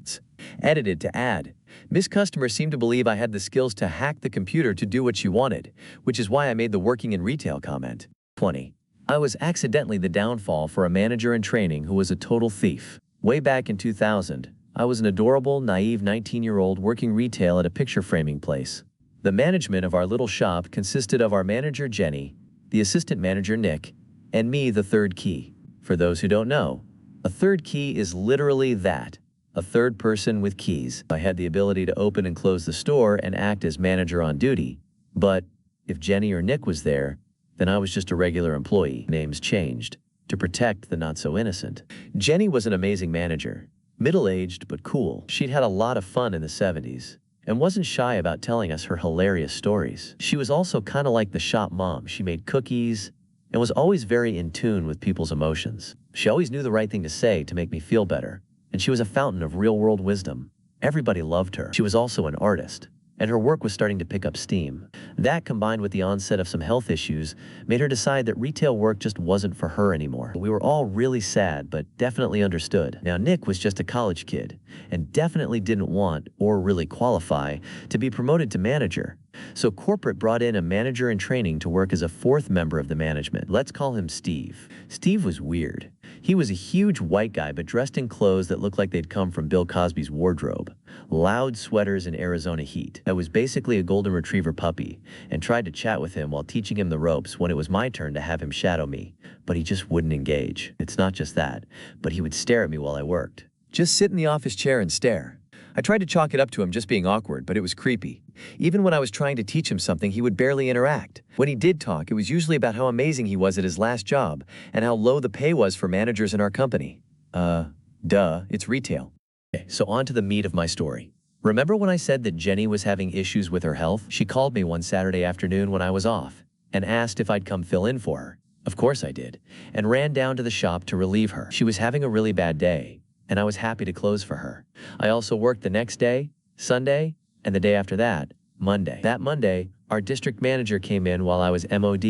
Edited to add, Ms. Customer seemed to believe I had the skills to hack the computer to do what she wanted, which is why I made the working in retail comment. 20. I was accidentally the downfall for a manager in training who was a total thief. Way back in 2000, I was an adorable, naive 19-year-old working retail at a picture framing place. The management of our little shop consisted of our manager Jenny, the assistant manager Nick, and me, the third key. For those who don't know, a third key is literally that, a third person with keys. I had the ability to open and close the store and act as manager on duty, but if Jenny or Nick was there, then I was just a regular employee. Names changed to protect the not-so-innocent. Jenny was an amazing manager, middle-aged but cool. She'd had a lot of fun in the 70s and wasn't shy about telling us her hilarious stories. She was also kind of like the shop mom. She made cookies and was always very in tune with people's emotions. She always knew the right thing to say to make me feel better, and she was a fountain of real-world wisdom. Everybody loved her. She was also an artist, and her work was starting to pick up steam. That, combined with the onset of some health issues, made her decide that retail work just wasn't for her anymore. We were all really sad, but definitely understood. Now, Nick was just a college kid, and definitely didn't want, or really qualify, to be promoted to manager. So corporate brought in a manager in training to work as a fourth member of the management. Let's call him Steve. Steve was weird. He was a huge white guy but dressed in clothes that looked like they'd come from Bill Cosby's wardrobe. Loud sweaters in Arizona heat. I was basically a golden retriever puppy and tried to chat with him while teaching him the ropes when it was my turn to have him shadow me, but he just wouldn't engage. It's not just that, but he would stare at me while I worked. Just sit in the office chair and stare. I tried to chalk it up to him just being awkward, but it was creepy. Even when I was trying to teach him something, he would barely interact. When he did talk, it was usually about how amazing he was at his last job and how low the pay was for managers in our company. It's retail. Okay, so on to the meat of my story. Remember when I said that Jenny was having issues with her health? She called me one Saturday afternoon when I was off and asked if I'd come fill in for her. Of course I did, and ran down to the shop to relieve her. She was having a really bad day, and I was happy to close for her. I also worked the next day, Sunday, and the day after that, Monday. That Monday, our district manager came in while I was MOD,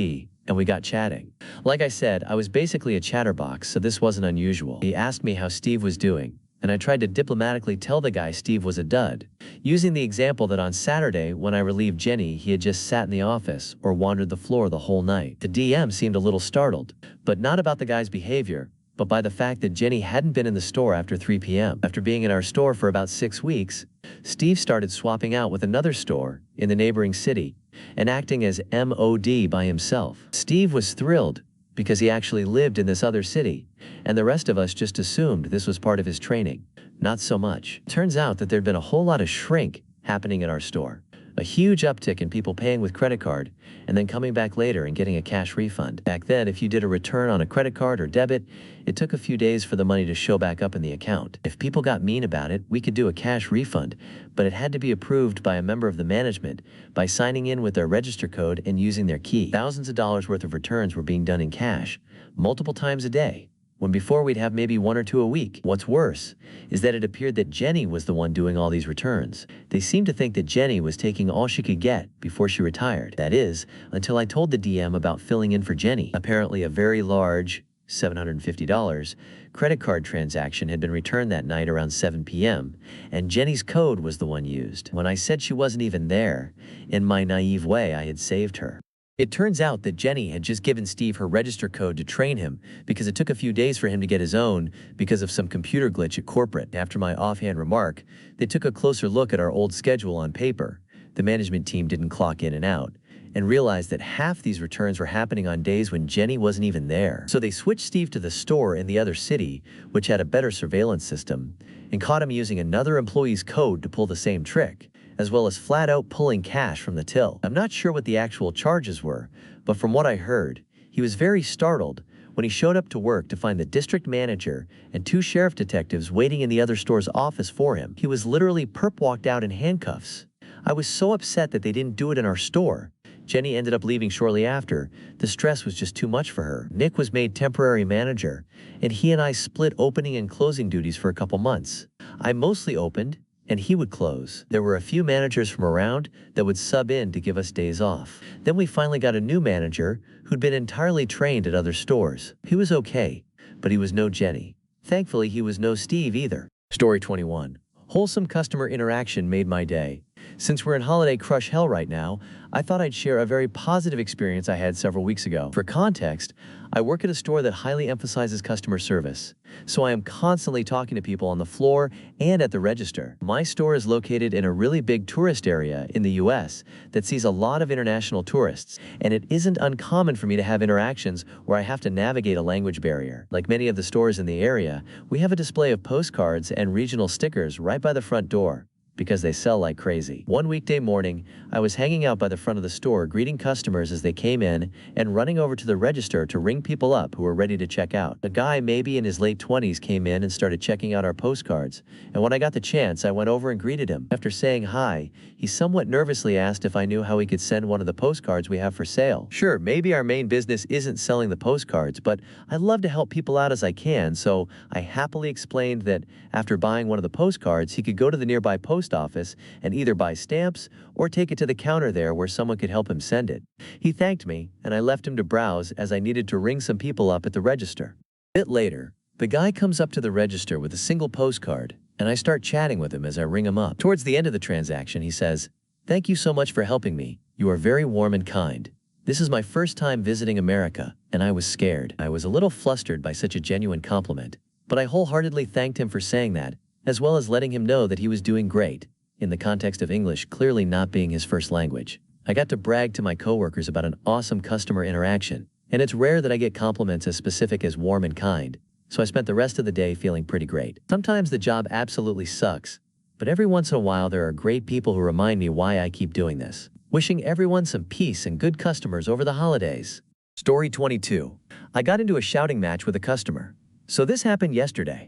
and we got chatting. Like I said, I was basically a chatterbox, so this wasn't unusual. He asked me how Steve was doing, and I tried to diplomatically tell the guy Steve was a dud, using the example that on Saturday, when I relieved Jenny, he had just sat in the office or wandered the floor the whole night. The DM seemed a little startled, but not about the guy's behavior, but by the fact that Jenny hadn't been in the store after 3 p.m. After being in our store for about 6 weeks, Steve started swapping out with another store in the neighboring city and acting as MOD by himself. Steve was thrilled because he actually lived in this other city, and the rest of us just assumed this was part of his training. Not so much. Turns out that there'd been a whole lot of shrink happening in our store. A huge uptick in people paying with credit card and then coming back later and getting a cash refund. Back then, if you did a return on a credit card or debit, it took a few days for the money to show back up in the account. If people got mean about it, we could do a cash refund, but it had to be approved by a member of the management by signing in with their register code and using their key. Thousands of dollars worth of returns were being done in cash, multiple times a day, when before we'd have maybe 1 or 2 a week. What's worse is that it appeared that Jenny was the one doing all these returns. They seemed to think that Jenny was taking all she could get before she retired. That is, until I told the DM about filling in for Jenny. Apparently a very large, $750, credit card transaction had been returned that night around 7 p.m., and Jenny's code was the one used. When I said she wasn't even there, in my naive way I had saved her. It turns out that Jenny had just given Steve her register code to train him because it took a few days for him to get his own because of some computer glitch at corporate. After my offhand remark, they took a closer look at our old schedule on paper. The management team didn't clock in and out and realized that half these returns were happening on days when Jenny wasn't even there. So they switched Steve to the store in the other city, which had a better surveillance system, and caught him using another employee's code to pull the same trick, as well as flat out pulling cash from the till. I'm not sure what the actual charges were, but from what I heard, he was very startled when he showed up to work to find the district manager and 2 sheriff detectives waiting in the other store's office for him. He was literally perp walked out in handcuffs. I was so upset that they didn't do it in our store. Jenny ended up leaving shortly after. The stress was just too much for her. Nick was made temporary manager, and he and I split opening and closing duties for a couple months. I mostly opened, and he would close. There were a few managers from around that would sub in to give us days off. Then we finally got a new manager who'd been entirely trained at other stores. He was okay, but he was no Jenny. Thankfully, he was no Steve either. Story 21. Wholesome customer interaction made my day. Since we're in holiday crush hell right now, I thought I'd share a very positive experience I had several weeks ago. For context, I work at a store that highly emphasizes customer service, so I am constantly talking to people on the floor and at the register. My store is located in a really big tourist area in the US that sees a lot of international tourists, and it isn't uncommon for me to have interactions where I have to navigate a language barrier. Like many of the stores in the area, we have a display of postcards and regional stickers right by the front door, because they sell like crazy. One weekday morning, I was hanging out by the front of the store greeting customers as they came in and running over to the register to ring people up who were ready to check out. A guy maybe in his late 20s came in and started checking out our postcards, and when I got the chance, I went over and greeted him. After saying hi, he somewhat nervously asked if I knew how he could send one of the postcards we have for sale. Sure, maybe our main business isn't selling the postcards, but I love to help people out as I can, so I happily explained that after buying one of the postcards, he could go to the nearby post office and either buy stamps or take it to the counter there where someone could help him send it. He thanked me, and I left him to browse as I needed to ring some people up at the register. A bit later, the guy comes up to the register with a single postcard, and I start chatting with him as I ring him up. Towards the end of the transaction, he says, "Thank you so much for helping me. You are very warm and kind. This is my first time visiting America, and I was scared. I was a little flustered by such a genuine compliment, but I wholeheartedly thanked him for saying that, as well as letting him know that he was doing great, in the context of English clearly not being his first language. I got to brag to my coworkers about an awesome customer interaction, and it's rare that I get compliments as specific as warm and kind, so I spent the rest of the day feeling pretty great. Sometimes the job absolutely sucks, but every once in a while there are great people who remind me why I keep doing this. Wishing everyone some peace and good customers over the holidays. Story 22. I got into a shouting match with a customer. So this happened yesterday.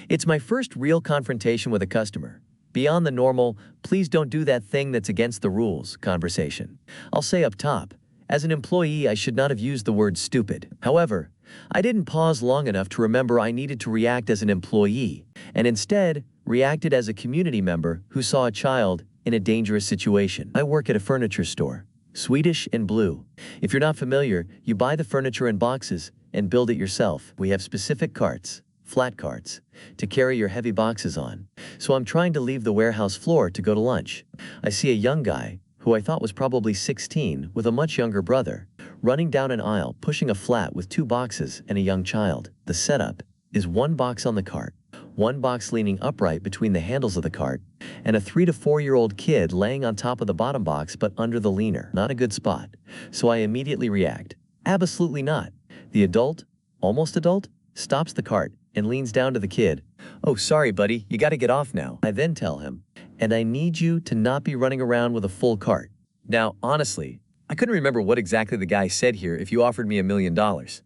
It's my first real confrontation with a customer. Beyond the normal, please don't do that thing that's against the rules conversation. I'll say up top, as an employee I should not have used the word stupid. However, I didn't pause long enough to remember I needed to react as an employee, and instead reacted as a community member who saw a child in a dangerous situation. I work at a furniture store, Swedish and Blue. If you're not familiar, you buy the furniture in boxes and build it yourself. We have specific carts, flat carts, to carry your heavy boxes on. So I'm trying to leave the warehouse floor to go to lunch. I see a young guy, who I thought was probably 16, with a much younger brother, running down an aisle pushing a flat with 2 boxes and a young child. The setup is 1 box on the cart, 1 box leaning upright between the handles of the cart, and a 3 to 4-year-old kid laying on top of the bottom box but under the leaner. Not a good spot. So I immediately react. Absolutely not. The adult, almost adult, stops the cart and leans down to the kid. Oh, sorry, buddy, you gotta get off now. I then tell him, and I need you to not be running around with a full cart. Now, honestly, I couldn't remember what exactly the guy said here if you offered me $1 million,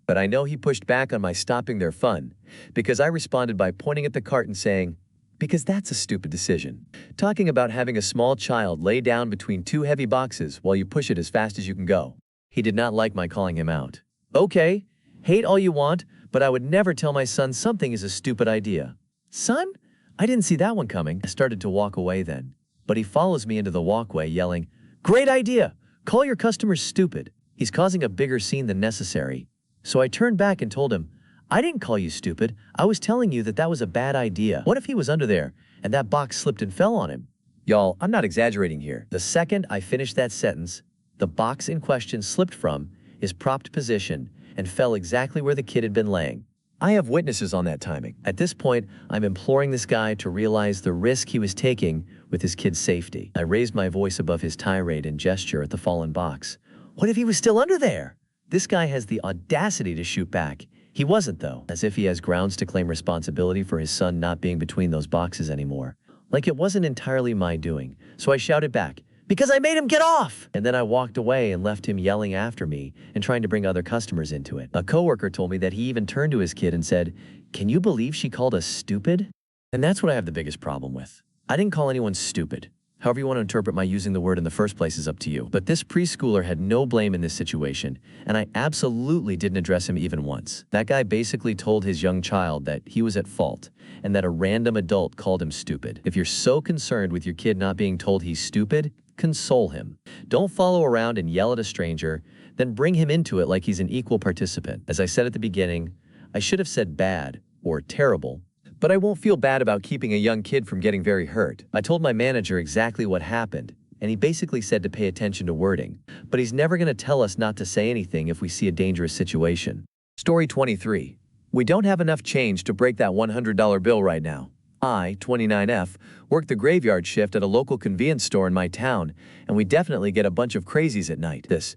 but I know he pushed back on my stopping their fun, because I responded by pointing at the cart and saying, because that's a stupid decision. Talking about having a small child lay down between 2 heavy boxes while you push it as fast as you can go. He did not like my calling him out. Okay, hate all you want, but I would never tell my son something is a stupid idea. Son? I didn't see that one coming. I started to walk away then, but he follows me into the walkway yelling, great idea! Call your customers stupid. He's causing a bigger scene than necessary. So I turned back and told him, I didn't call you stupid. I was telling you that that was a bad idea. What if he was under there and that box slipped and fell on him? Y'all, I'm not exaggerating here. The second I finished that sentence, the box in question slipped from his propped position and fell exactly where the kid had been laying. I have witnesses on that timing. At this point, I'm imploring this guy to realize the risk he was taking with his kid's safety. I raised my voice above his tirade and gesture at the fallen box. What if he was still under there? This guy has the audacity to shoot back. He wasn't, though, as if he has grounds to claim responsibility for his son not being between those boxes anymore. Like it wasn't entirely my doing. So I shouted back, because I made him get off! And then I walked away and left him yelling after me and trying to bring other customers into it. A coworker told me that he even turned to his kid and said, can you believe she called us stupid? And that's what I have the biggest problem with. I didn't call anyone stupid. However you want to interpret my using the word in the first place is up to you. But this preschooler had no blame in this situation, and I absolutely didn't address him even once. That guy basically told his young child that he was at fault, and that a random adult called him stupid. If you're so concerned with your kid not being told he's stupid, console him. Don't follow around and yell at a stranger, then bring him into it like he's an equal participant. As I said at the beginning, I should have said bad or terrible, but I won't feel bad about keeping a young kid from getting very hurt. I told my manager exactly what happened, and he basically said to pay attention to wording, but he's never going to tell us not to say anything if we see a dangerous situation. Story 23. We don't have enough change to break that $100 bill right now. I, 29F, work the graveyard shift at a local convenience store in my town, and we definitely get a bunch of crazies at night. This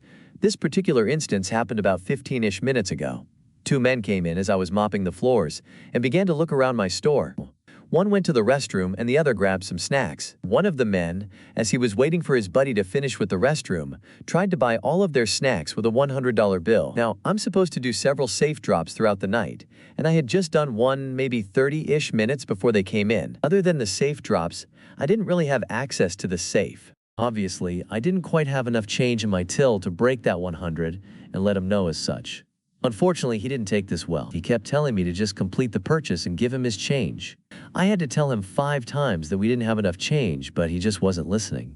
particular instance happened about 15-ish minutes ago. 2 men came in as I was mopping the floors and began to look around my store. One went to the restroom and the other grabbed some snacks. One of the men, as he was waiting for his buddy to finish with the restroom, tried to buy all of their snacks with a $100 bill. Now, I'm supposed to do several safe drops throughout the night, and I had just done one maybe 30-ish minutes before they came in. Other than the safe drops, I didn't really have access to the safe. Obviously, I didn't quite have enough change in my till to break that 100 and let him know as such. Unfortunately, he didn't take this well. He kept telling me to just complete the purchase and give him his change. I had to tell him 5 times that we didn't have enough change, but he just wasn't listening.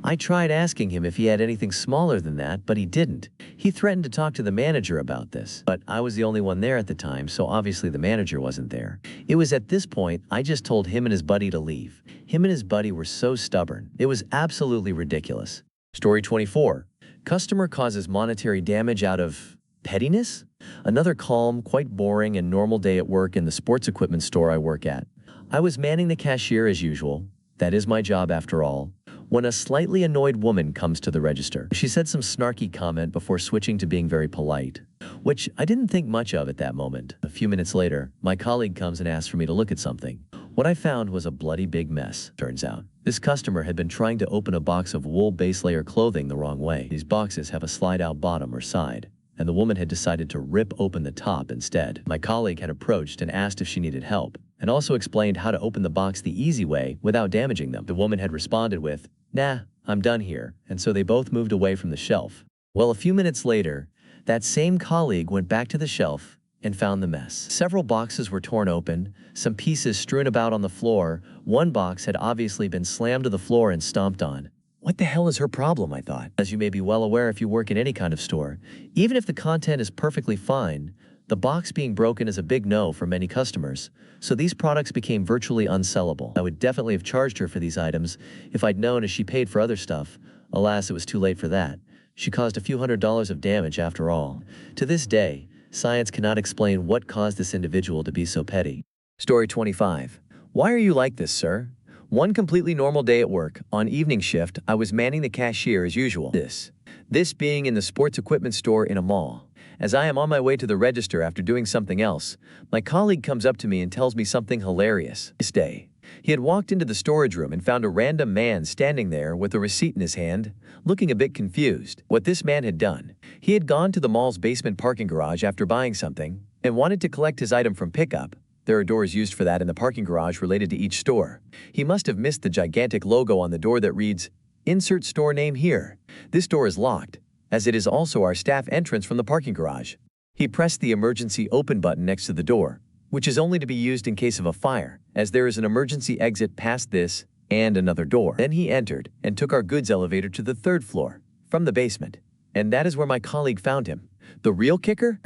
I tried asking him if he had anything smaller than that, but he didn't. He threatened to talk to the manager about this, but I was the only one there at the time, so obviously the manager wasn't there. It was at this point I just told him and his buddy to leave. Him and his buddy were so stubborn. It was absolutely ridiculous. Story 24. Customer causes monetary damage out of pettiness? Another calm, quite boring and normal day at work in the sports equipment store I work at. I was manning the cashier as usual. That is my job after all. When a slightly annoyed woman comes to the register, she said some snarky comment before switching to being very polite, which I didn't think much of at that moment. A few minutes later, my colleague comes and asks for me to look at something. What I found was a bloody big mess. Turns out, this customer had been trying to open a box of wool base layer clothing the wrong way. These boxes have a slide-out bottom or side, and the woman had decided to rip open the top instead. My colleague had approached and asked if she needed help, and also explained how to open the box the easy way without damaging them. The woman had responded with, "Nah, I'm done here," and so they both moved away from the shelf. Well, a few minutes later, that same colleague went back to the shelf and found the mess. Several boxes were torn open, some pieces strewn about on the floor. One box had obviously been slammed to the floor and stomped on. What the hell is her problem, I thought. As you may be well aware if you work in any kind of store, even if the content is perfectly fine, the box being broken is a big no for many customers, so these products became virtually unsellable. I would definitely have charged her for these items if I'd known as she paid for other stuff. Alas, it was too late for that. She caused a few $100s of damage after all. To this day, science cannot explain what caused this individual to be so petty. Story 25. Why are you like this, sir? One completely normal day at work. On evening shift, I was manning the cashier as usual. This being in the sports equipment store in a mall. As I am on my way to the register after doing something else, my colleague comes up to me and tells me something hilarious. This day, he had walked into the storage room and found a random man standing there with a receipt in his hand, looking a bit confused. What this man had done, he had gone to the mall's basement parking garage after buying something and wanted to collect his item from pickup. There are doors used for that in the parking garage related to each store. He must have missed the gigantic logo on the door that reads, "Insert store name here." This door is locked, as it is also our staff entrance from the parking garage. He pressed the emergency open button next to the door, which is only to be used in case of a fire, as there is an emergency exit past this and another door. Then he entered and took our goods elevator to the 3rd floor from the basement. And that is where my colleague found him. The real kicker?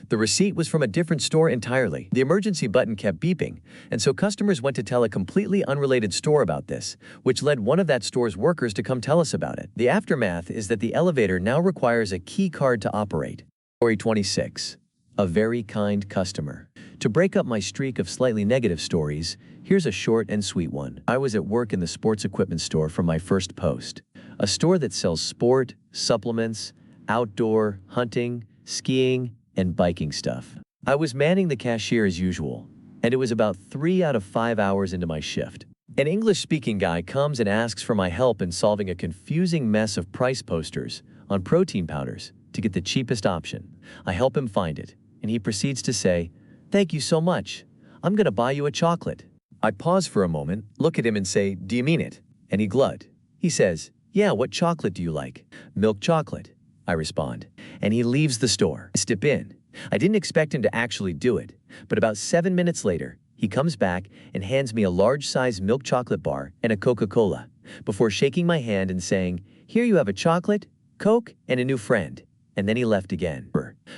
The receipt was from a different store entirely. The emergency button kept beeping, and so customers went to tell a completely unrelated store about this, which led one of that store's workers to come tell us about it. The aftermath is that the elevator now requires a key card to operate. Story 26. A very kind customer. To break up my streak of slightly negative stories, here's a short and sweet one. I was at work in the sports equipment store for my first post. A store that sells sport, supplements, outdoor, hunting, skiing, and biking stuff. I was manning the cashier as usual, and it was about 3 out of 5 hours into my shift. An English-speaking guy comes and asks for my help in solving a confusing mess of price posters on protein powders to get the cheapest option. I help him find it, and he proceeds to say, "Thank you so much. I'm gonna buy you a chocolate." I pause for a moment, look at him and say, "Do you mean it?" And he glud. He says, "Yeah, what chocolate do you like?" "Milk chocolate," I respond, and he leaves the store. I step in. I didn't expect him to actually do it, but about 7 minutes later, he comes back and hands me a large-sized milk chocolate bar and a Coca-Cola, before shaking my hand and saying, "Here you have a chocolate, Coke, and a new friend." And then he left again.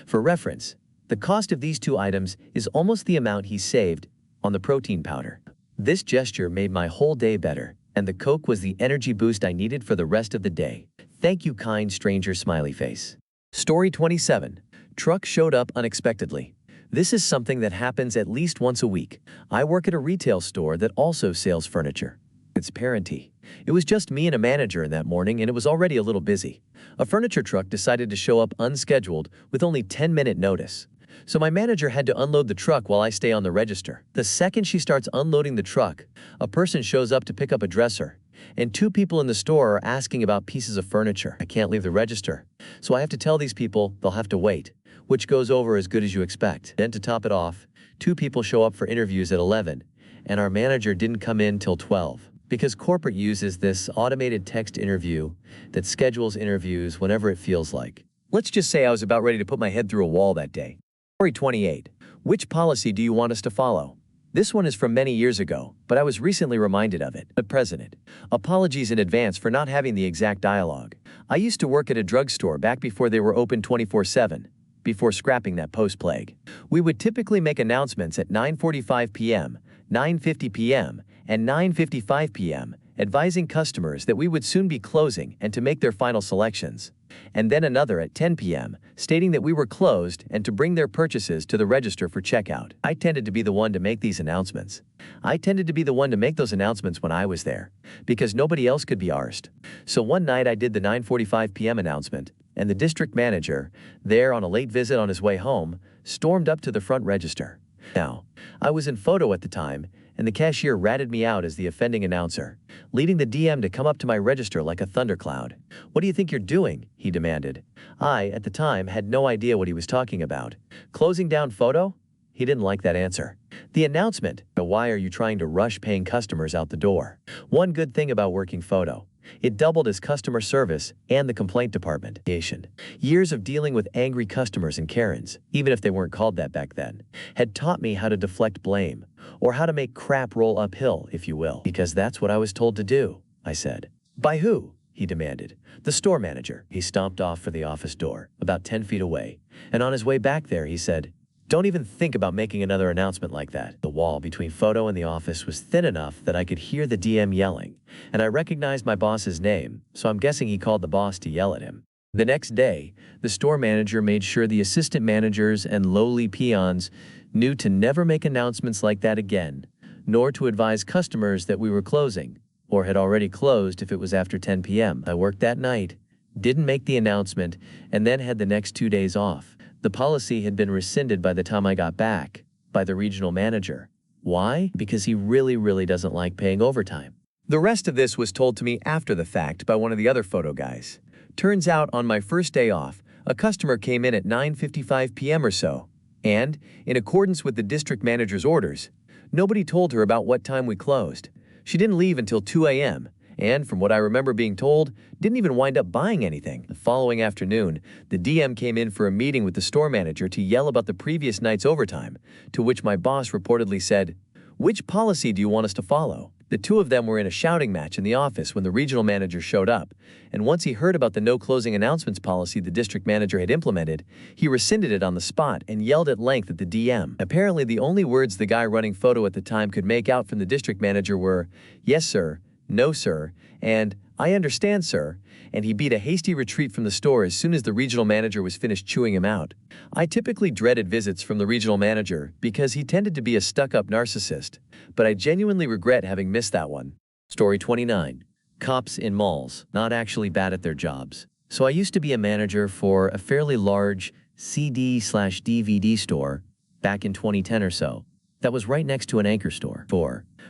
For reference, the cost of these 2 items is almost the amount he saved on the protein powder. This gesture made my whole day better, and the Coke was the energy boost I needed for the rest of the day. Thank you, kind stranger, smiley face. Story 27. Truck showed up unexpectedly. This is something that happens at least once a week. I work at a retail store that also sells furniture. It's parenty. It was just me and a manager in that morning, and it was already a little busy. A furniture truck decided to show up unscheduled with only 10-minute notice. So my manager had to unload the truck while I stay on the register. The second she starts unloading the truck, a person shows up to pick up a dresser, and 2 people in the store are asking about pieces of furniture. I can't leave the register, so I have to tell these people they'll have to wait, which goes over as good as you expect. Then to top it off, 2 people show up for interviews at 11, and our manager didn't come in till 12. Because corporate uses this automated text interview that schedules interviews whenever it feels like. Let's just say I was about ready to put my head through a wall that day. Story 28. Which policy do you want us to follow? This one is from many years ago, but I was recently reminded of it. The President. Apologies in advance for not having the exact dialogue. I used to work at a drugstore back before they were open 24/7, before scrapping that post-plague. We would typically make announcements at 9:45 p.m., 9:50 p.m., and 9:55 p.m., advising customers that we would soon be closing and to make their final selections. And then another at 10 p.m., stating that we were closed and to bring their purchases to the register for checkout. I tended to be the one to make these announcements. I tended to be the one to make those announcements when I was there, because nobody else could be arsed. So one night I did the 9:45 p.m. announcement, and the district manager, there on a late visit on his way home, stormed up to the front register. Now, I was in photo at the time, and the cashier ratted me out as the offending announcer, leading the DM to come up to my register like a thundercloud. "What do you think you're doing?" he demanded. I, at the time, had no idea what he was talking about. Closing down photo? He didn't like that answer. The announcement, but why are you trying to rush paying customers out the door? One good thing about working photo: it doubled as customer service and the complaint department. Years of dealing with angry customers and Karens, even if they weren't called that back then, had taught me how to deflect blame, or how to make crap roll uphill, if you will. "Because that's what I was told to do," I said. "By who?" he demanded. "The store manager." He stomped off for the office door, about 10 feet away, and on his way back there he said, "Don't even think about making another announcement like that." The wall between photo and the office was thin enough that I could hear the DM yelling, and I recognized my boss's name, so I'm guessing he called the boss to yell at him. The next day, the store manager made sure the assistant managers and lowly peons knew to never make announcements like that again, nor to advise customers that we were closing, or had already closed if it was after 10 p.m. I worked that night, didn't make the announcement, and then had the next 2 days off. The policy had been rescinded by the time I got back, by the regional manager. Why? Because he really doesn't like paying overtime. The rest of this was told to me after the fact by one of the other photo guys. Turns out on my first day off, a customer came in at 9:55 p.m. or so, and, in accordance with the district manager's orders, nobody told her about what time we closed. She didn't leave until 2 a.m., and from what I remember being told, didn't even wind up buying anything. The following afternoon, the DM came in for a meeting with the store manager to yell about the previous night's overtime, to which my boss reportedly said, "Which policy do you want us to follow?" The two of them were in a shouting match in the office when the regional manager showed up, and once he heard about the no closing announcements policy the district manager had implemented, he rescinded it on the spot and yelled at length at the DM. Apparently the only words the guy running photo at the time could make out from the district manager were, "Yes, sir," "No, sir," and "I understand, sir," and he beat a hasty retreat from the store as soon as the regional manager was finished chewing him out. I typically dreaded visits from the regional manager because he tended to be a stuck-up narcissist, but I genuinely regret having missed that one. Story 29. Cops in malls, not actually bad at their jobs. So I used to be a manager for a fairly large CD/DVD store back in 2010 or so that was right next to an anchor store.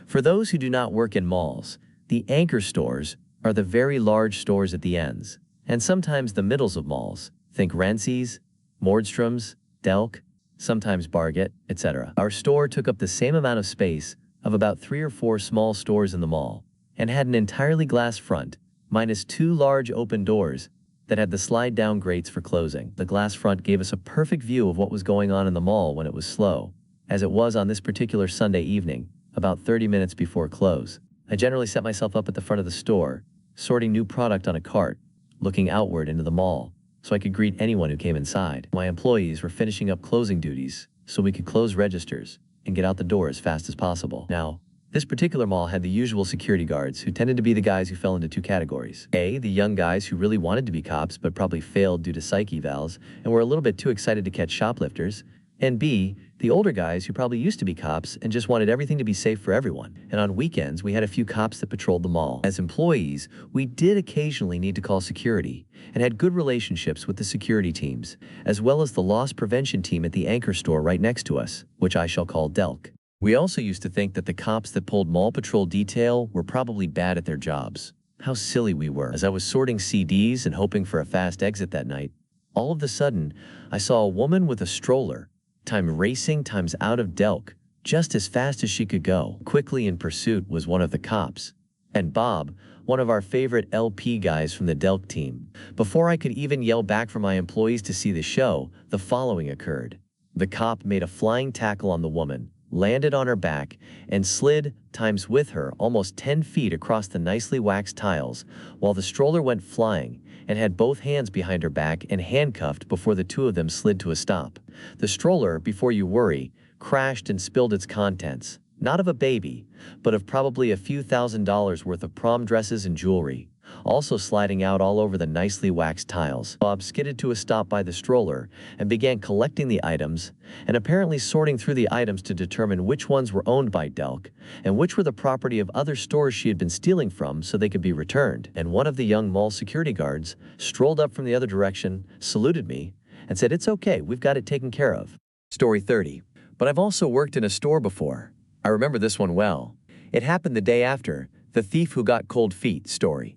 For those who do not work in malls, the anchor stores are the very large stores at the ends, and sometimes the middles of malls. Think Rensi's, Nordstrom's, Delk, sometimes Barget, etc. Our store took up the same amount of space of about 3 or 4 small stores in the mall, and had an entirely glass front, minus 2 large open doors that had the slide-down grates for closing. The glass front gave us a perfect view of what was going on in the mall when it was slow, as it was on this particular Sunday evening, about 30 minutes before close. I generally set myself up at the front of the store, sorting new product on a cart, looking outward into the mall, so I could greet anyone who came inside. My employees were finishing up closing duties, so we could close registers and get out the door as fast as possible. Now, this particular mall had the usual security guards who tended to be the guys who fell into 2 categories. A, the young guys who really wanted to be cops but probably failed due to psych evals and were a little bit too excited to catch shoplifters, and B, the older guys who probably used to be cops and just wanted everything to be safe for everyone. And on weekends, we had a few cops that patrolled the mall. As employees, we did occasionally need to call security and had good relationships with the security teams, as well as the loss prevention team at the anchor store right next to us, which I shall call Delk. We also used to think that the cops that pulled mall patrol detail were probably bad at their jobs. How silly we were. As I was sorting CDs and hoping for a fast exit that night, all of a sudden, I saw a woman with a stroller, time racing times out of Delk, just as fast as she could go. Quickly in pursuit was one of the cops, and Bob, one of our favorite LP guys from the Delk team. Before I could even yell back for my employees to see the show, the following occurred. The cop made a flying tackle on the woman, landed on her back, and slid, times with her, almost 10 feet across the nicely waxed tiles, while the stroller went flying, and had both hands behind her back and handcuffed before the two of them slid to a stop. The stroller, before you worry, crashed and spilled its contents, Not of a baby, but of probably a few $1,000s worth of prom dresses and jewelry, also sliding out all over the nicely waxed tiles. Bob skidded to a stop by the stroller and began collecting the items and apparently sorting through the items to determine which ones were owned by Delk and which were the property of other stores she had been stealing from so they could be returned. And one of the young mall security guards strolled up from the other direction, saluted me, and said, "It's okay, we've got it taken care of." Story 30. But I've also worked in a store before. I remember this one well. It happened the day after the thief who got cold feet story.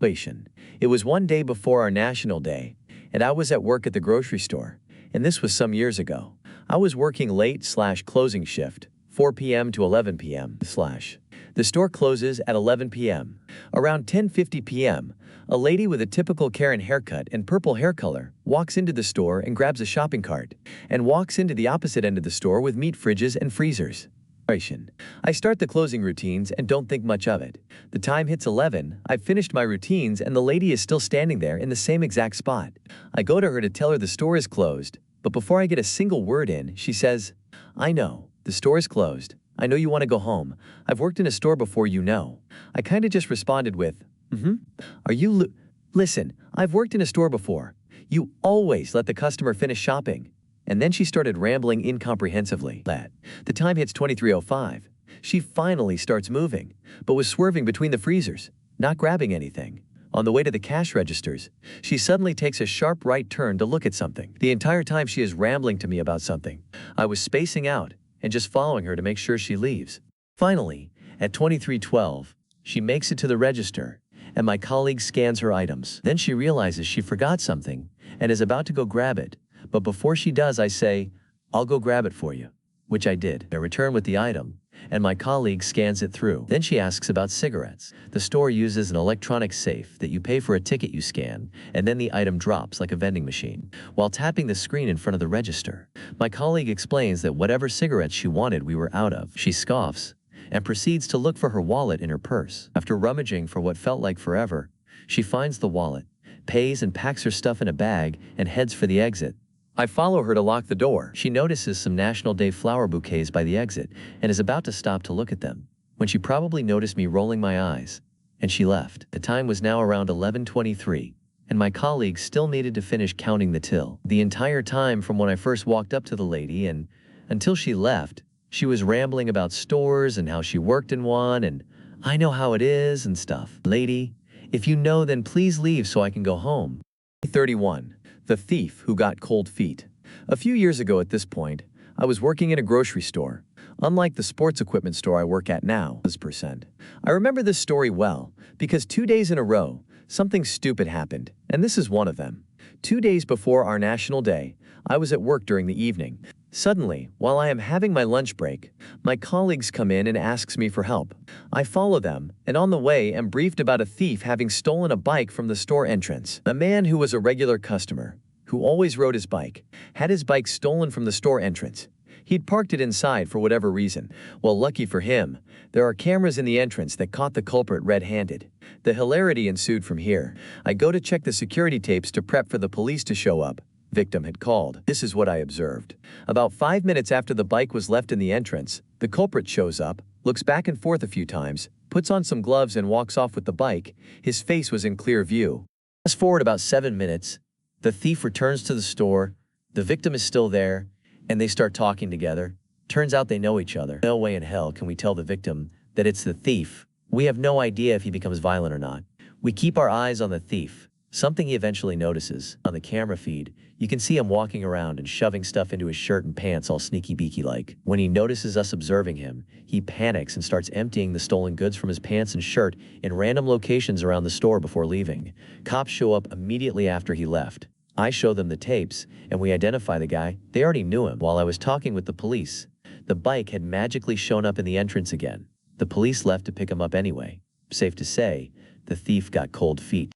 It was one day before our National Day, and I was at work at the grocery store, and this was some years ago. I was working late/closing shift, 4 p.m. to 11 p.m. The store closes at 11 p.m. Around 10:50 p.m., a lady with a typical Karen haircut and purple hair color walks into the store and grabs a shopping cart, and walks into the opposite end of the store with meat fridges and freezers. I start the closing routines and don't think much of it. The time hits 11, I've finished my routines and the lady is still standing there in the same exact spot. I go to her to tell her the store is closed, but before I get a single word in, she says, "I know, the store is closed. I know you want to go home. I've worked in a store before, you know." I kinda just responded with, "Are you Listen, I've worked in a store before. You always let the customer finish shopping." And then she started rambling incomprehensively. The time hits 23:05. She finally starts moving, but was swerving between the freezers, not grabbing anything. On the way to the cash registers, she suddenly takes a sharp right turn to look at something. The entire time she is rambling to me about something. I was spacing out and just following her to make sure she leaves. Finally, at 23:12, she makes it to the register, and my colleague scans her items. Then she realizes she forgot something and is about to go grab it. But before she does, I say, "I'll go grab it for you," which I did. I return with the item, and my colleague scans it through. Then she asks about cigarettes. The store uses an electronic safe that you pay for a ticket you scan, and then the item drops like a vending machine, while tapping the screen in front of the register. My colleague explains that whatever cigarettes she wanted we were out of. She scoffs, and proceeds to look for her wallet in her purse. After rummaging for what felt like forever, she finds the wallet, pays and packs her stuff in a bag, and heads for the exit. I follow her to lock the door. She notices some National Day flower bouquets by the exit and is about to stop to look at them, when she probably noticed me rolling my eyes, and she left. The time was now around 11:23, and my colleague still needed to finish counting the till. The entire time from when I first walked up to the lady and until she left, she was rambling about stores and how she worked in one and "I know how it is" and stuff. Lady, if you know, then please leave so I can go home. 31. The thief who got cold feet. A few years ago at this point, I was working in a grocery store, unlike the sports equipment store I work at now. I remember this story well, because 2 days in a row, something stupid happened, and this is one of them. 2 days before our National Day, I was at work during the evening. Suddenly, while I am having my lunch break, my colleagues come in and asks me for help. I follow them, and on the way am briefed about a thief having stolen a bike from the store entrance. A man who was a regular customer, who always rode his bike, had his bike stolen from the store entrance. He'd parked it inside for whatever reason. Well, lucky for him, there are cameras in the entrance that caught the culprit red-handed. The hilarity ensued from here. I go to check the security tapes to prep for the police to show up. Victim had called. This is what I observed. About 5 minutes after the bike was left in the entrance, the culprit shows up, looks back and forth a few times, puts on some gloves and walks off with the bike. His face was in clear view. Fast forward about 7 minutes, the thief returns to the store, the victim is still there, and they start talking together. Turns out they know each other. No way in hell can we tell the victim that it's the thief. We have no idea if he becomes violent or not. We keep our eyes on the thief, something he eventually notices. On the camera feed, you can see him walking around and shoving stuff into his shirt and pants all sneaky-beaky-like. When he notices us observing him, he panics and starts emptying the stolen goods from his pants and shirt in random locations around the store before leaving. Cops show up immediately after he left. I show them the tapes, and we identify the guy. They already knew him. While I was talking with the police, the bike had magically shown up in the entrance again. The police left to pick him up anyway. Safe to say, the thief got cold feet.